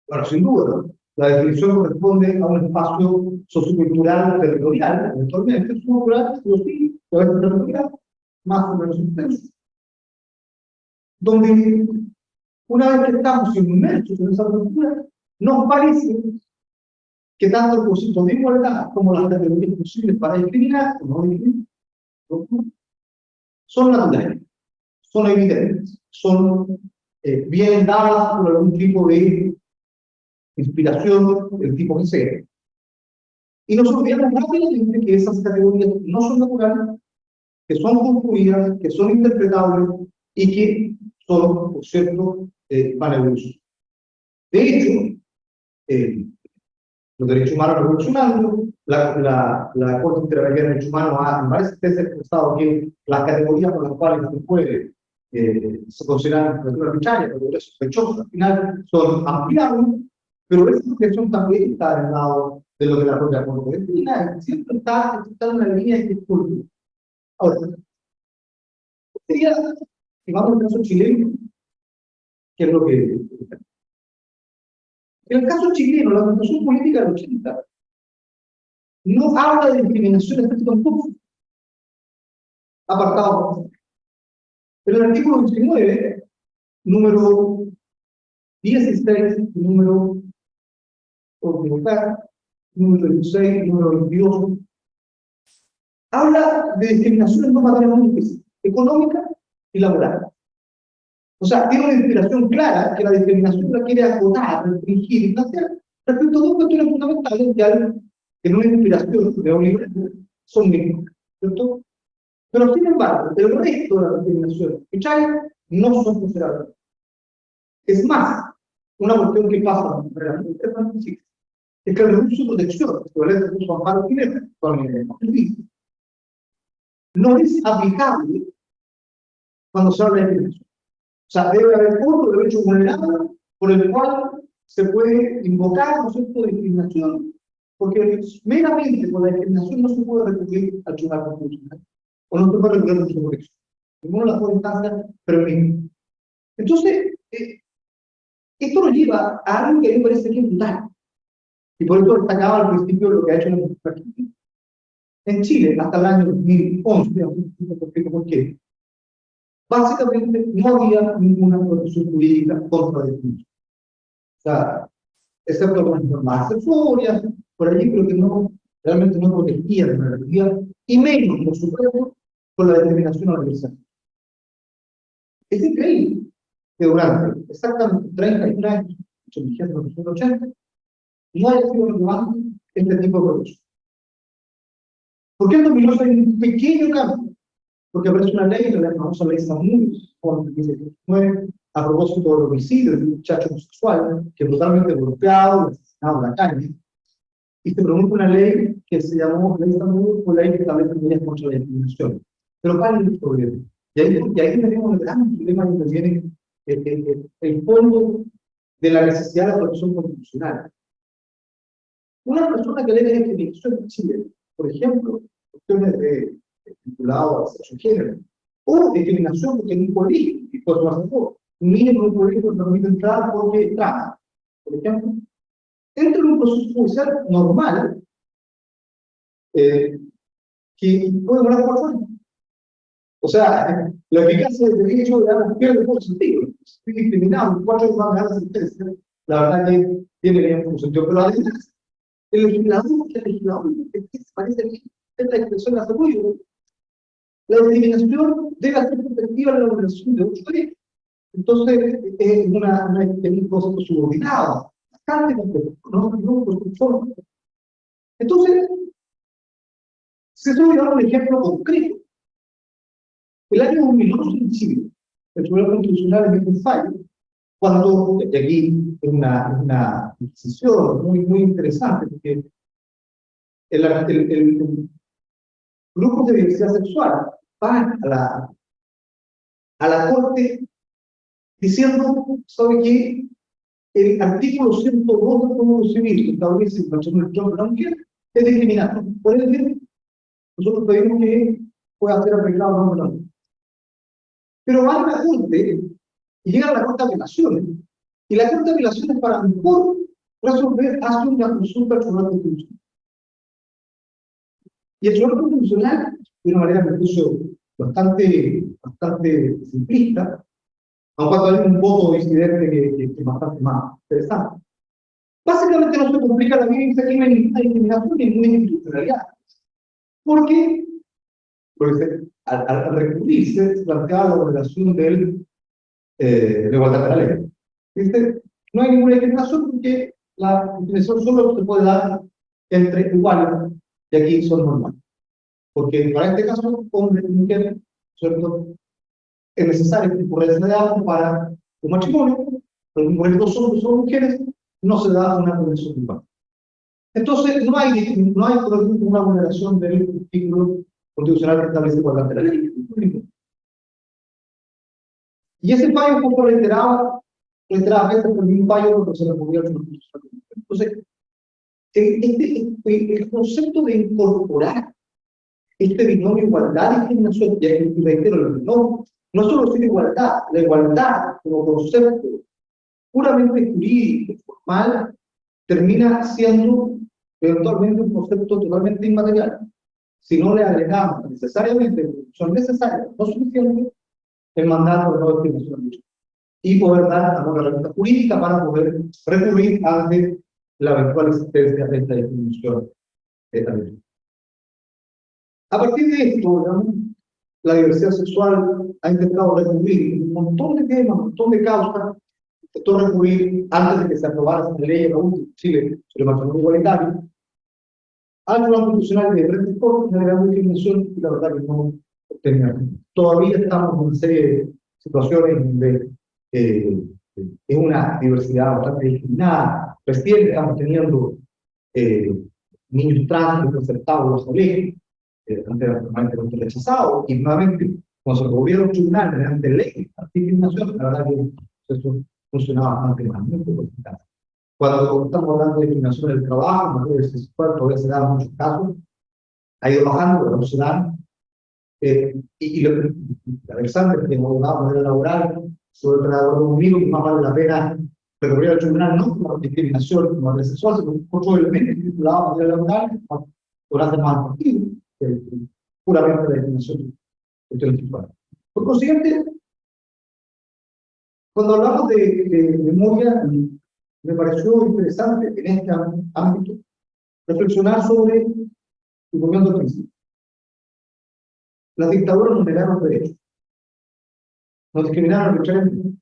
Bueno, sin duda, la definición corresponde a un espacio sociocultural territorial, eventualmente, sociocultural, sí, puede ser territorial, más o menos intenso, donde una vez que estamos inmersos en esa cultura, nos parece que tanto el concepto de igualdad como las categorías posibles para discriminar o no discriminar son naturales, son evidentes, son bien dadas por algún tipo de inspiración del tipo que sea. Y nos olvidamos rápidamente que esas categorías no son naturales, que son construidas, que son interpretables y que son, por cierto, van a evolucionar. De hecho, los derechos humanos revolucionando, la Corte Interamericana de Derechos Humanos me parece que se ha expresado que las categorías por las cuales se puede se consideran arbitrarias, pero sospechosas, al final son ampliables, pero esa expresión también está al lado de lo que la propia Corte define, siempre está en una línea de disculpa. Ahora, sería, si vamos al caso chileno, que es lo que... En el caso chileno, la Constitución Política del 80 no habla de discriminación respecto a un curso. Apartado. Pero el artículo 19, número 16, número 16, número 22, habla de discriminación en dos materias muy difíciles, económica y laboral. O sea, tiene una inspiración clara que la discriminación la quiere acotar, restringir y plantear respecto a dos cuestiones fundamentales que al en una inspiración neoliberal son mismos, ¿cierto? Pero sin embargo, el resto de las discriminaciones que traen no son consideradas. Es más, una cuestión que pasa realmente es que el recurso de protección, que el recurso amparo directo, no es aplicable cuando se habla de discriminación. O sea, debe haber otro derecho vulnerable por el cual se puede invocar un concepto de discriminación, porque meramente por la discriminación no se puede recurrir al tribunal constitucional, o no se puede recurrir al recurso de protección. Ninguno de las dos instancias permite. Entonces, esto nos lleva a algo que a mí me parece que es brutal. Y por eso destacaba al principio lo que ha hecho la municipalidad argentina. En Chile, hasta el año 2011, ¿por qué? Básicamente no había ninguna protección jurídica contra la discriminación. O sea, excepto con normas accesorias, por allí, pero que no, realmente no protegía de la realidad, y menos, por supuesto, con la discriminación a la universidad. Es increíble que durante exactamente 33 años, en 1980, no haya sido relevante este tipo de protección. ¿Por qué en 2011 hay un pequeño cambio? Porque aparece una ley, la famosa ley Samuels, con 1919, a propósito del homicidio de un muchacho homosexual que brutalmente golpeado y asesinado en la calle, y se promulga una ley que se llamó Ley Samuels, fue la ley que establece medidas contra la discriminación. Pero ¿cuál es el problema? Y ahí tenemos el gran problema donde viene el fondo de la necesidad de la protección constitucional. Una persona que lee discriminación en Chile, por ejemplo, cuestiones vinculadas a su género, o discriminación porque en un colegio, y por más de todo, un niño en un colegio no permite entrar porque trata, por ejemplo, entra en un proceso judicial normal que puede durar 4 años. O sea, la eficacia del derecho pierde todo sentido. Estoy discriminado, 4 años más de la sentencia, la verdad que tiene bien un sentido. Pero además, el legislador parece que es la expresión de apoyo. La discriminación debe ser efectiva en la organización de otros derechos. Entonces, es un concepto subordinado, bastante complejo, no por su forma. Entonces, se suele dar un ejemplo concreto. El año 2011 en Chile, el Tribunal Constitucional emite un fallo, cuando, y aquí es una decisión muy interesante, porque el grupo de diversidad sexual van a la Corte diciendo, ¿sabe qué? El artículo 102 del Código Civil que establece el patrón Blanquer es discriminatorio. Por ende, nosotros pedimos que pueda ser arreglado o no. Pero van a la Corte y llegan a la Corte de Apelaciones. Y la Corte de Apelaciones, para mejor resolver, hace una consulta al Tribunal Constitucional. Y el Tribunal Constitucional, de una manera, me puso bastante simplista, aunque hay un voto disidente que es bastante más interesante. Básicamente no se complica la vida y dice que no hay ninguna discriminación ni ninguna institucionalidad. Porque al recurrirse se planteaba la obligación de igualdad de la ley. Dice, no hay ninguna discriminación porque la discriminación solo se puede dar entre iguales, y aquí son normales. Porque para este caso, hombre y mujer, ¿cierto? Es necesario que por el de algo para un matrimonio, pero por ejemplo, son mujeres, no se da una condición igual. Entonces, no hay por ejemplo, una vulneración del artículo constitucional que establece igualdad de la ley. Y ese fallo un poco reiteraba por un fallo porque se le podía hacer. Entonces, el concepto de incorporar este binomio igualdad y discriminación, y reitero, no solo es igualdad, la igualdad como concepto puramente jurídico, formal, termina siendo eventualmente un concepto totalmente inmaterial. Si no le agregamos necesariamente, son necesarias, no suficientes, el mandato de no discriminación y poder dar una herramienta jurídica para poder recurrir ante la eventual existencia de esta discriminación. A partir de esto, digamos, la diversidad sexual ha intentado recurrir un montón de temas, un montón de causas, intentó recurrir antes de que se aprobara esta ley en Chile sobre matrimonio igualitario, al Tribunal Constitucional de diferentes cortes, generando discriminación, y la verdad que no terminamos. Todavía estamos en una serie de situaciones donde es una diversidad bastante discriminada. Recién estamos teniendo niños trans desertados bajo ley, antes rechazados, y nuevamente, cuando se gobierna un tribunal mediante ley de discriminación, la verdad que eso funcionaba bastante mal, muy poco eficaz. Cuando estamos hablando de discriminación del trabajo, no puede ser sexual, todavía se da en muchos casos, ha ido bajando, pero no se da. Y lo interesante es que hemos hablado de manera laboral, sobre el trabajador conmigo, que más vale la pena recurrir al tribunal no por discriminación, como la sexual, sino por otro elemento vinculado a manera laboral, por hacer más partido, puramente la discriminación sexual. Por consiguiente, cuando hablamos de memoria, me pareció interesante en este ámbito reflexionar sobre el gobierno del principio. Las dictaduras nos negaron derechos, nos discriminaron arbitrariamente.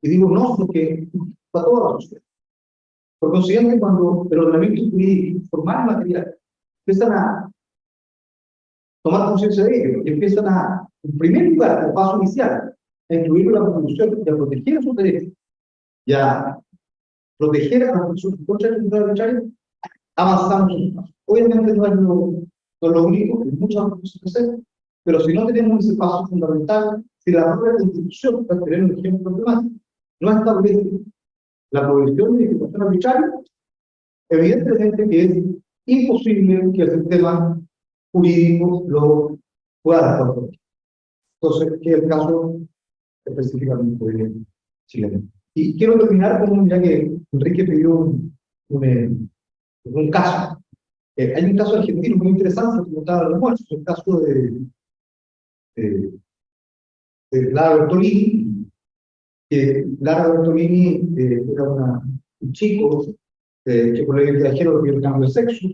Y digo no porque para toda la sociedad. Por consiguiente, cuando el ordenamiento jurídico formal y material empiezan a tomar conciencia de ello y empiezan a, en primer lugar, el paso inicial, a incluir la Constitución y a proteger sus derechos, y a proteger a las personas contra el control arbitrario, avanzamos en el paso. Obviamente no es lo único, hay muchas cosas que hacer, pero si no tenemos ese paso fundamental, si la propia Constitución, para tener un ejemplo problemático, no establece la prohibición de ejecución arbitraria, evidentemente que es imposible que el sistema jurídico lo pueda resolver. Entonces, que es el caso específicamente de Chile. Y quiero terminar con ya que Enrique pidió un caso. Hay un caso argentino muy interesante, que estaba en el almuerzo, el caso de Lara Bertolini, que Lara Bertolini era un chico que por ley viajero pidió el cambio de sexo.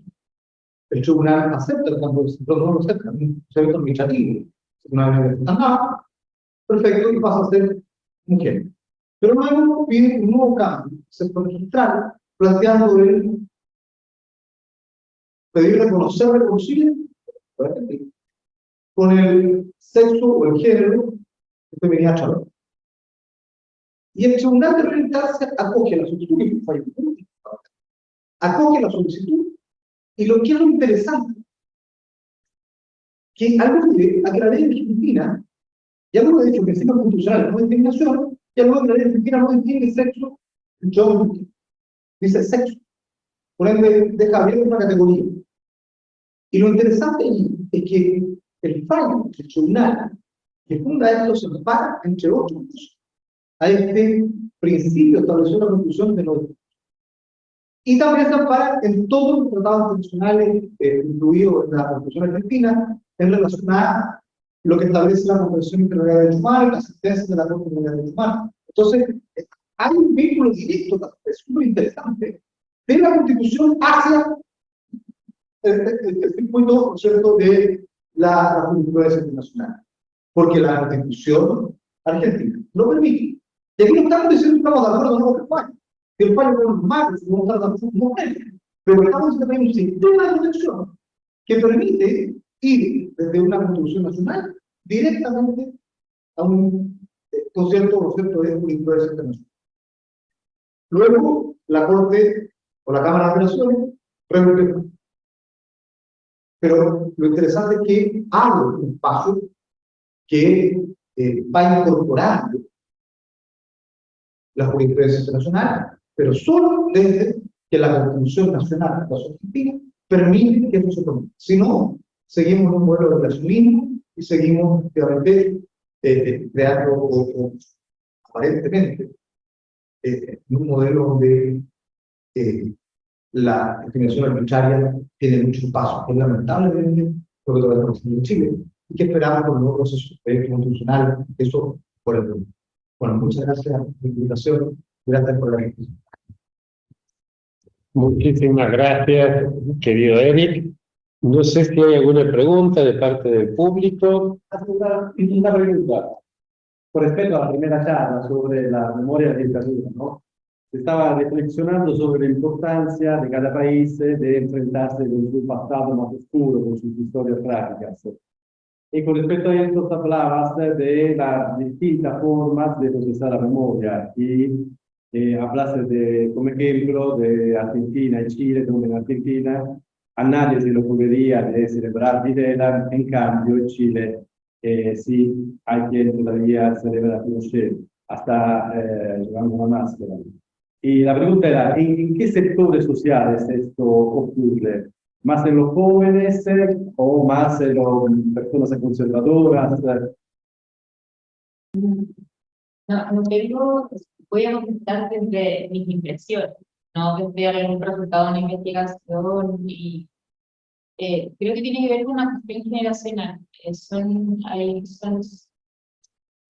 El tribunal acepta el cambio de sexo, no lo acepta, es un evento administrativo. Una vez nada, perfecto, y pasa a ser mujer. Pero luego pide un nuevo cambio, se puede registrar, planteando el pedir reconocer reconocible con el sexo o el género de feminidad charla. Y el tribunal de realizarse acoge la solicitud, acoge la solicitud, y lo que es lo interesante, que alude a que la ley argentina, ya luego he dicho que el sistema constitucional no es discriminación, ya luego que la ley argentina no distingue sexo, yo dice sexo, por ende deja abierta una categoría. Y lo interesante es que el fallo del tribunal que funda esto se ampara, entre otros, a este principio establecido en la Constitución de los derechos. Y también se ampara en todos los tratados internacionales, incluidos en la Constitución argentina, en relación a lo que establece la Convención Internacional de Derechos Humanos y las sentencias de la Corte Internacional de Derechos Humanos. Entonces, hay un vínculo directo, es muy interesante, de la Constitución hacia el circuito, ¿cierto?, de la jurisprudencia internacional. Porque la Constitución argentina lo permite. Y aquí no estamos diciendo que estamos de acuerdo con el fallo. Que el fallo no es malo, si no está de acuerdo con él. Pero estamos diciendo que hay un sistema de protección que permite ir desde una Constitución nacional directamente a un concepto de jurisprudencia internacional. Luego, la Corte o la Cámara de Apelaciones resuelve. Pero lo interesante es que abre un paso que va incorporando la jurisprudencia internacional, pero solo desde que la Constitución Nacional de la Argentina permite que eso se tome. Si no, seguimos un modelo de relacionismo y seguimos creando aparentemente un modelo donde la discriminación arbitraria tiene muchos pasos, que lamentablemente lo que todavía estamos haciendo en Chile, y que esperamos por el nuevo proceso constitucional, eso por el mundo. Bueno, muchas gracias por la invitación, gracias por la invitación. Muchísimas gracias, querido Eric. No sé si hay alguna pregunta de parte del público. Una pregunta, con respecto a la primera charla sobre la memoria de la dictadura, ¿no? estaba reflexionando sobre la importancia de cada país de enfrentarse con su pasado más oscuro, con sus historias trágicas. Y con respecto a esto, hablabas de las distintas formas de procesar la memoria y hablaste de, como ejemplo de Argentina y Chile, donde en Argentina a nadie se le ocurriría de celebrar Videla, en cambio en Chile sí hay quien todavía celebra Pinochet, hasta llevando la máscara. Y la pregunta era, ¿en qué sectores sociales esto ocurre? ¿Más en los jóvenes o más en las personas conservadoras? No, no tengo, voy a contestar desde mis impresiones, no desde algún resultado de una investigación, y creo que tiene que ver con una cuestión generacional.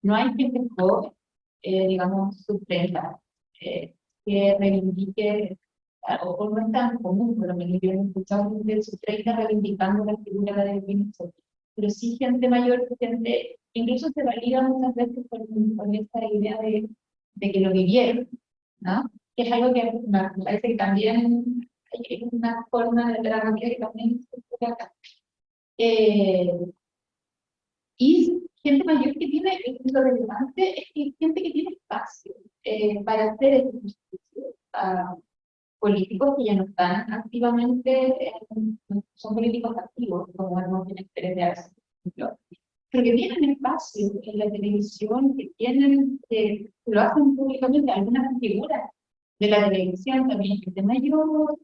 No hay gente joven, digamos, sub-30, que reivindique, o no es tan común, pero me he escuchado gente de sub-30 reivindicando la figura de Pinochet. Pero sí gente mayor, gente, incluso se valida muchas veces con esta idea de que lo vivieron, ¿no? Que es algo que me parece que también es una forma de la manera que también se puede acá. Y gente mayor que tiene, lo relevante es que hay gente que tiene espacio para hacer este ejercicio. Políticos que ya no están activamente, son políticos activos, como vemos en el Pérez de Arce, por ejemplo, pero que tienen espacio en la televisión, que tienen, lo hacen públicamente, algunas figuras de la televisión también, gente mayor,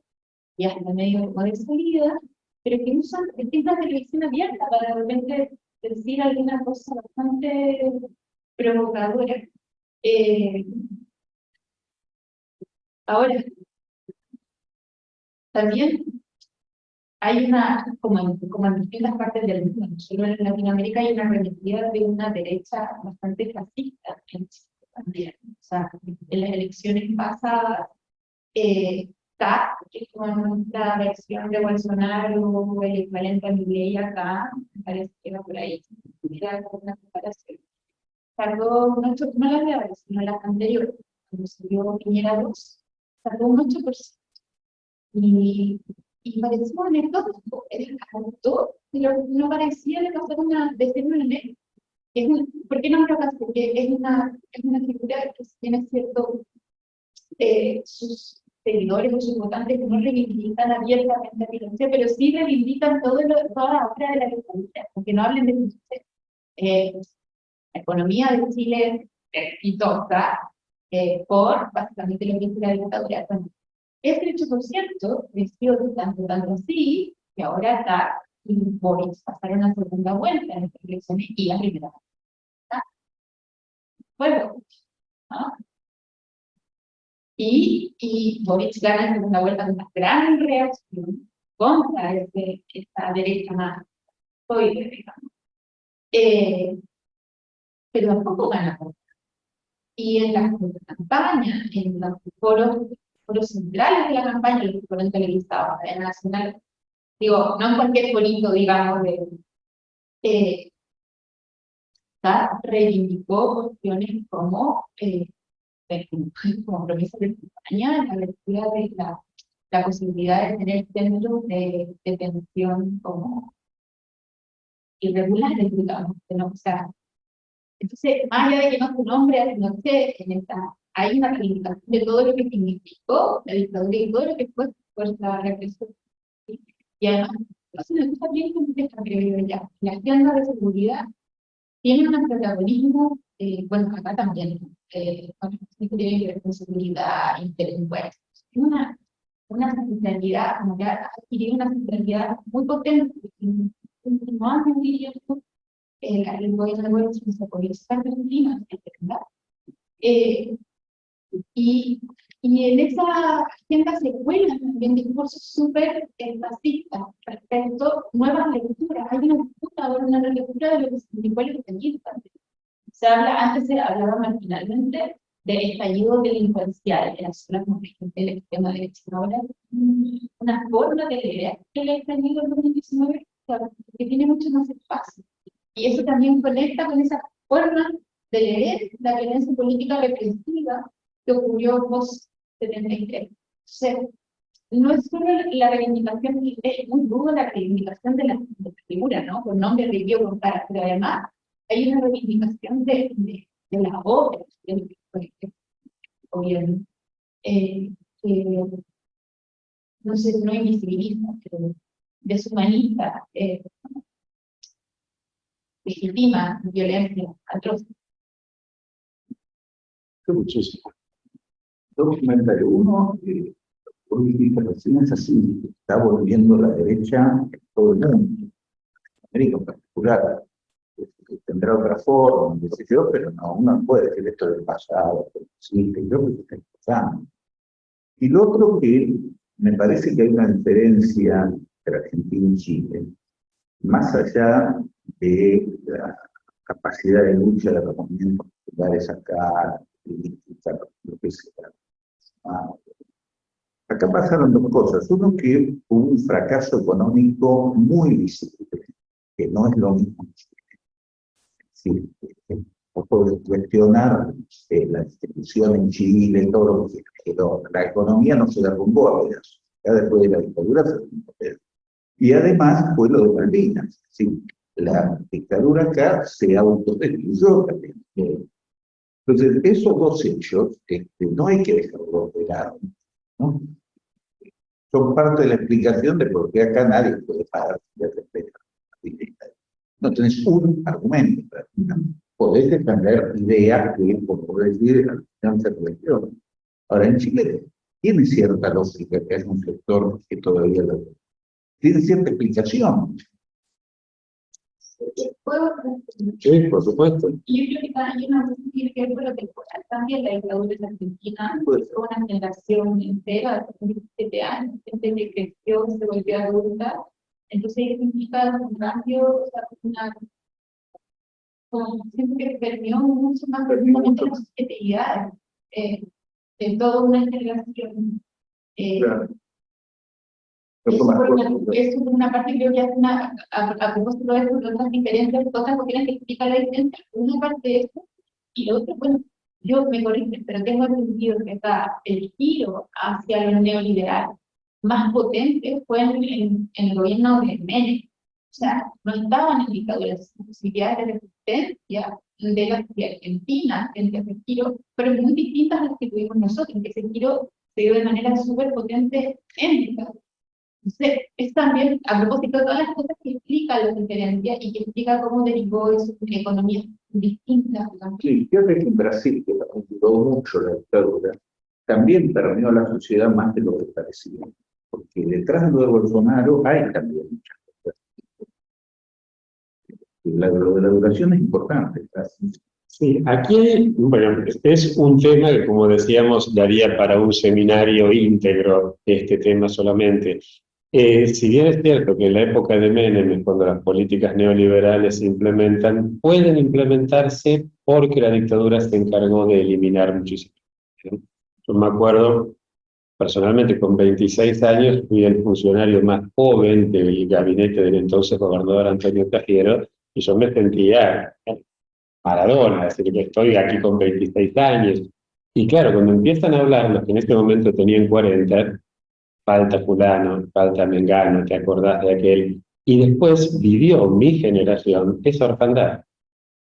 y hasta medio como de salida, pero que usan distintas televisión abierta para de repente decir alguna cosa bastante provocadora. Ahora, también hay como en distintas partes del mundo, no solo en Latinoamérica, hay una arremetida de una derecha bastante fascista en Chile también. O sea, en las elecciones pasadas, TAP, que es como la versión de Bolsonaro, el equivalente a Milei acá, me parece que era por ahí, era una comparación. Tardó un 8, no las de ahora, sino las anteriores, cuando subió Piñera 2, tardó un 8%. Y parecía anecdótico, el autor, pero no parecía de pasar de ser una ley. ¿Por qué no me lo hagas? Porque es una figura que tiene cierto, sus seguidores o sus votantes que no reivindican abiertamente a Pinochet, pero sí reivindican toda la obra de la dictadura, aunque no hablen de Pinochet. La economía de Chile es exitosa por básicamente lo que es la dictadura. Bueno, ese 8% creció tanto así, que ahora está y Boris pasaron a segunda vuelta en estas elecciones y la primera vuelta. Bueno, ¿no? Y Boris gana en segunda vuelta con una gran reacción contra esta derecha más soy, pero tampoco gana. Y en las campañas, en los foros centrales de la campaña, los que fueron televisados, en nacional, digo, no en cualquier bonito, digamos, reivindicó cuestiones como compromiso de campaña, la lectura de la posibilidad de tener centros de detención como irregulares, digamos, ¿no? O sea, entonces, más allá de que no se nombre, no sé, hay una reivindicación de todo lo que significó la dictadura y todo lo que fue la represión. Y además, no se nos gusta bien como que está que ya la agenda de seguridad tiene un protagonismo, bueno, acá también, con seguridad, interés, una centralidad, como ya ha adquirido una centralidad muy potente, en los últimos años, diría yo, el gobierno de Boris se apoyó Argentina, ¿verdad? Y en esa agenda se cuelan también discursos súper fascistas respecto a nuevas lecturas. Hay una disputa ahora, una relectura de lo que significó el estallido. Antes se hablaba marginalmente del estallido delincuencial, que era solo como el extrema derecha. Ahora una forma de leer el estallido del 2019 que tiene mucho más espacio. Y eso también conecta con esa forma de leer la violencia política represiva que ocurrió 73. O sea, no es solo la reivindicación, es muy duro la reivindicación de la figura, ¿no? Con nombre, apellido, con cara, pero además hay una reivindicación de la obra del gobierno, que no sé, no invisibiliza, pero deshumanista, legitima violencia atroz. Muchísimo. Dos comentarios. Uno, por recién es así, está volviendo la derecha en todo el mundo, en América en particular. Tendrá otra forma, qué sé yo, pero no, uno no puede decir esto del pasado, sí, creo que se está empezando. Y lo otro que me parece que hay una diferencia entre Argentina y Chile, más allá de la capacidad de lucha de los movimientos populares acá, lo que sea. Acá pasaron dos cosas. Uno, que hubo un fracaso económico muy visible, que no es lo mismo en Chile. Sí, no puedo cuestionar la institución en Chile, todo lo que quedó. La economía no se derrumbó a pedazos. Ya después de la dictadura se derrumbó a pedazos. Y además fue lo de Malvinas. ¿Sí? La dictadura acá se autodestruyó también. Entonces, esos dos hechos no hay que dejarlos de lado, ¿no? Son parte de la explicación de por qué acá nadie puede parar de respeto. No tenés un argumento, ¿no? Podés defender ideas que, como decir, al final se cuestionan. Ahora, en Chile tiene cierta lógica que hay un sector que todavía lo tiene cierta explicación. Sí, por supuesto. Y yo creo que hay una cosa que tiene que ver con lo temporal también. La dictadura en Argentina fue una generación entera, de 17 años, gente que creció, se volvió adulta. Entonces, significa un cambio, o sea, siento que perdió mucho más profundamente las subjetividades de toda una generación. Claro. Eso por una parte creo que es a propósito de eso, de otras diferentes cosas que tienen que explicar la diferencia, una parte de eso, y lo otro, bueno, yo me corrijo, pero tengo entendido que está el giro hacia lo neoliberal más potente fue en el gobierno de Menem. O sea, no estaban en dictaduras, las posibilidades de resistencia de la sociedad argentina frente a ese giro fueron muy distintas a las que tuvimos nosotros, que ese giro se dio de manera súper potente en dictaduras. Entonces, es también, a propósito de todas las cosas que explican las diferencias y que explica cómo derivó eso en economías distintas. Sí, yo creo que en Brasil, que duró mucho la dictadura, también permeó la sociedad más de lo que parecía. Porque detrás de lo de Bolsonaro hay también muchas cosas. Lo de la educación es importante. Sí, aquí, bueno, es un tema que, como decíamos, daría para un seminario íntegro este tema solamente. Si bien es cierto que en la época de Menem, cuando las políticas neoliberales se implementan, pueden implementarse porque la dictadura se encargó de eliminar muchísimo. Yo me acuerdo, personalmente, con 26 años, fui el funcionario más joven del gabinete del entonces gobernador Antonio Tajero, y yo me sentía Maradona, es decir, que estoy aquí con 26 años. Y claro, cuando empiezan a hablar, los que en este momento tenían 40, falta fulano, falta mengano, te acordás de aquel, y después vivió mi generación esa orfandad.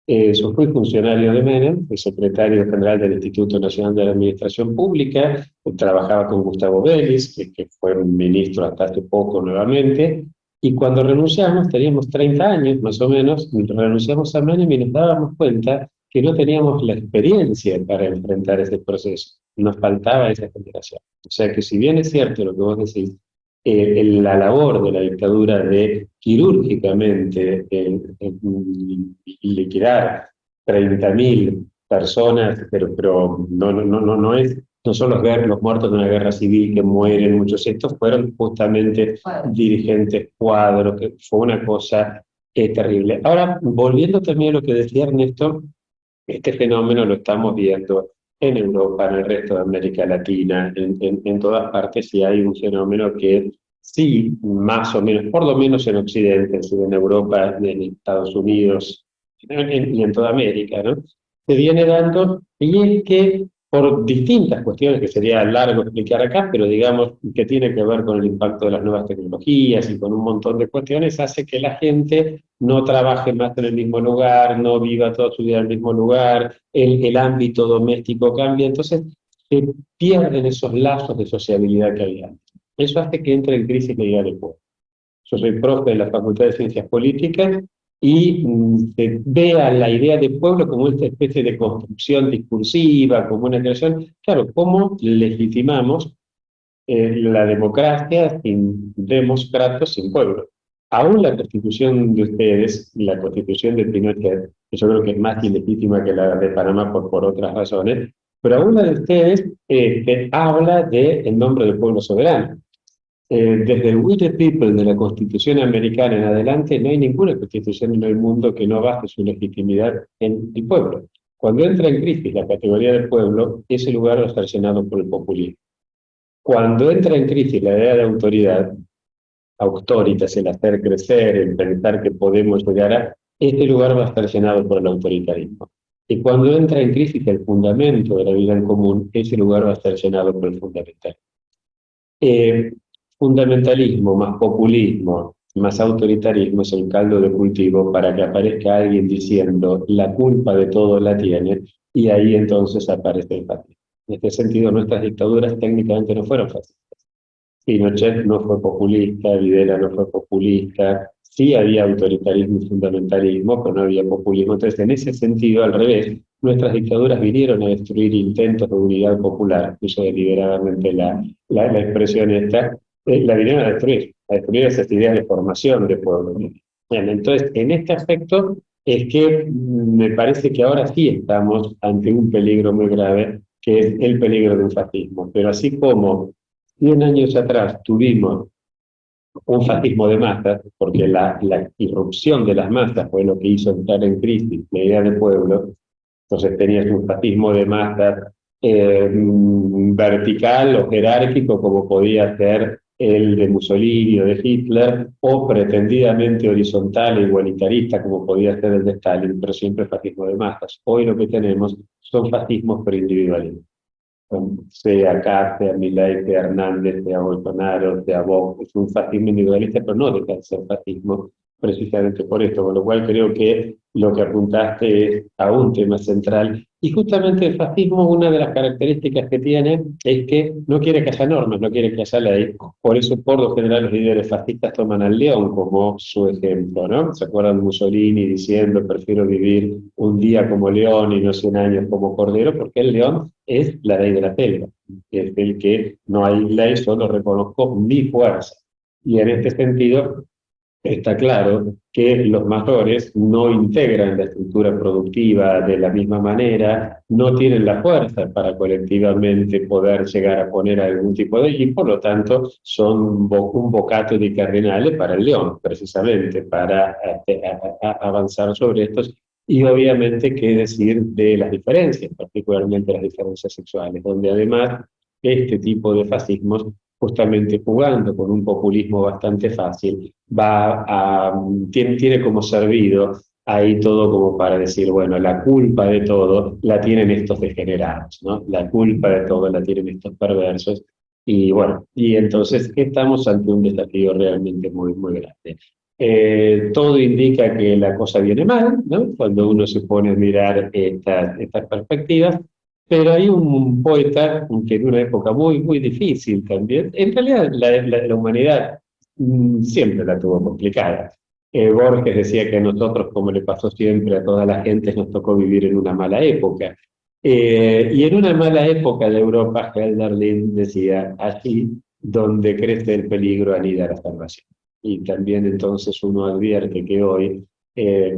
Yo fui funcionario de Menem, fui secretario general del Instituto Nacional de la Administración Pública, trabajaba con Gustavo Vélez, que fue un ministro hasta hace poco nuevamente, y cuando renunciamos, teníamos 30 años más o menos, renunciamos a Menem y nos dábamos cuenta que no teníamos la experiencia para enfrentar ese proceso, nos faltaba esa generación. O sea que si bien es cierto lo que vos decís, la labor de la dictadura de quirúrgicamente liquidar 30.000 personas, pero no es, no son los muertos de una guerra civil que mueren muchos, estos fueron justamente dirigentes cuadros, que fue una cosa terrible. Ahora, volviendo también a lo que decía Ernesto, este fenómeno lo estamos viendo en Europa, en el resto de América Latina, en todas partes, y hay un fenómeno que sí, más o menos, por lo menos en Occidente, en Europa, en Estados Unidos y en toda América, ¿no? Se viene dando, y es que por distintas cuestiones que sería largo explicar acá, pero digamos que tiene que ver con el impacto de las nuevas tecnologías y con un montón de cuestiones, hace que la gente no trabaje más en el mismo lugar, no viva toda su vida en el mismo lugar, el ámbito doméstico cambia, entonces se pierden esos lazos de sociabilidad que había antes. Eso hace que entre en crisis la idea del pueblo. Yo soy profe de la Facultad de Ciencias Políticas y se vea la idea de pueblo como esta especie de construcción discursiva, como una creación. Claro, ¿cómo legitimamos la democracia sin demócratas, sin pueblo? Aún la constitución de ustedes, la constitución de Pinochet, que yo creo que es más ilegítima que la de Panamá por otras razones, pero aún la de ustedes que habla de en nombre del pueblo soberano. Desde el We the People de la Constitución americana en adelante, no hay ninguna constitución en el mundo que no base su legitimidad en el pueblo. Cuando entra en crisis la categoría del pueblo, ese lugar va a estar llenado por el populismo. Cuando entra en crisis la idea de autoridad, autoritas, el hacer crecer, el pensar que podemos llegar a, ese lugar va a estar llenado por el autoritarismo. Y cuando entra en crisis el fundamento de la vida en común, ese lugar va a estar llenado por el fundamentalismo. Fundamentalismo más populismo más autoritarismo es el caldo de cultivo para que aparezca alguien diciendo la culpa de todo la tiene y ahí entonces aparece el fascismo. En este sentido, nuestras dictaduras técnicamente no fueron fascistas. Pinochet no fue populista, Videla no fue populista, sí había autoritarismo y fundamentalismo, pero no había populismo. Entonces, en ese sentido, al revés, nuestras dictaduras vinieron a destruir intentos de unidad popular, uso deliberadamente la expresión esta, la vinieron a destruir esas ideas de formación de pueblo. Bien, entonces, en este aspecto es que me parece que ahora sí estamos ante un peligro muy grave, que es el peligro de un fascismo. Pero así como 100 años atrás tuvimos un fascismo de masas, porque la irrupción de las masas fue lo que hizo entrar en crisis la idea de pueblo, entonces tenías un fascismo de masas vertical o jerárquico, como podía ser el de Mussolini o de Hitler, o pretendidamente horizontal e igualitarista, como podía ser el de Stalin, pero siempre fascismo de masas. Hoy lo que tenemos son fascismos por individualismo. Sea Kast, sea Milei, sea Hernández, sea Bolsonaro, sea Vox, es un fascismo individualista, pero no deja de ser fascismo precisamente por esto, con lo cual creo que lo que apuntaste es a un tema central. Y justamente el fascismo, una de las características que tiene es que no quiere que haya normas, no quiere que haya ley. Por eso, por lo general, los líderes fascistas toman al león como su ejemplo, ¿no? ¿Se acuerdan de Mussolini diciendo, prefiero vivir un día como león y no 100 años como cordero? Porque el león es la ley de la selva, es el que no hay ley, solo reconozco mi fuerza. Y en este sentido, está claro que los mayores no integran la estructura productiva de la misma manera, no tienen la fuerza para colectivamente poder llegar a poner algún tipo de... y por lo tanto son un bocato di cardinale para el león, precisamente, para avanzar sobre estos. Y obviamente, qué decir de las diferencias, particularmente las diferencias sexuales, donde además este tipo de fascismos, justamente jugando con un populismo bastante fácil, tiene como servido ahí todo como para decir, bueno, la culpa de todo la tienen estos degenerados, ¿no? La culpa de todo la tienen estos perversos. Y bueno, y entonces estamos ante un desafío realmente muy, muy grande. Todo indica que la cosa viene mal, ¿no? Cuando uno se pone a mirar estas perspectivas, pero hay un poeta que en una época muy, muy difícil también, en realidad la humanidad siempre la tuvo complicada. Borges decía que a nosotros, como le pasó siempre a toda la gente, nos tocó vivir en una mala época. Y en una mala época de Europa, Hölderlin decía, allí donde crece el peligro anida la salvación. Y también entonces uno advierte que hoy,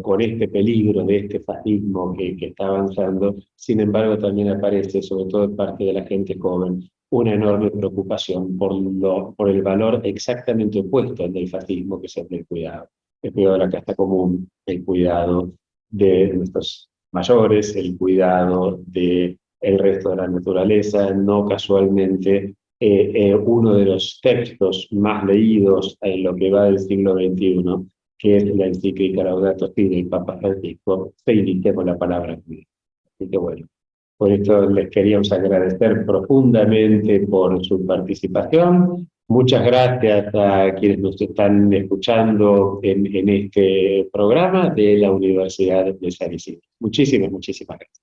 con este peligro de este fascismo que está avanzando, sin embargo también aparece, sobre todo en parte de la gente joven, una enorme preocupación por el valor exactamente opuesto al del fascismo, que es el del cuidado. El cuidado de la casa común, el cuidado de nuestros mayores, el cuidado del resto de la naturaleza. No casualmente, uno de los textos más leídos en lo que va del siglo XXI, que es la encíclica Laudato Si del Papa Francisco, se inicia con la palabra cuidado. Así que bueno, Por esto les queríamos agradecer profundamente por su participación. Muchas gracias a quienes nos están escuchando en este programa de la Universidad de San Isidro. Muchísimas gracias.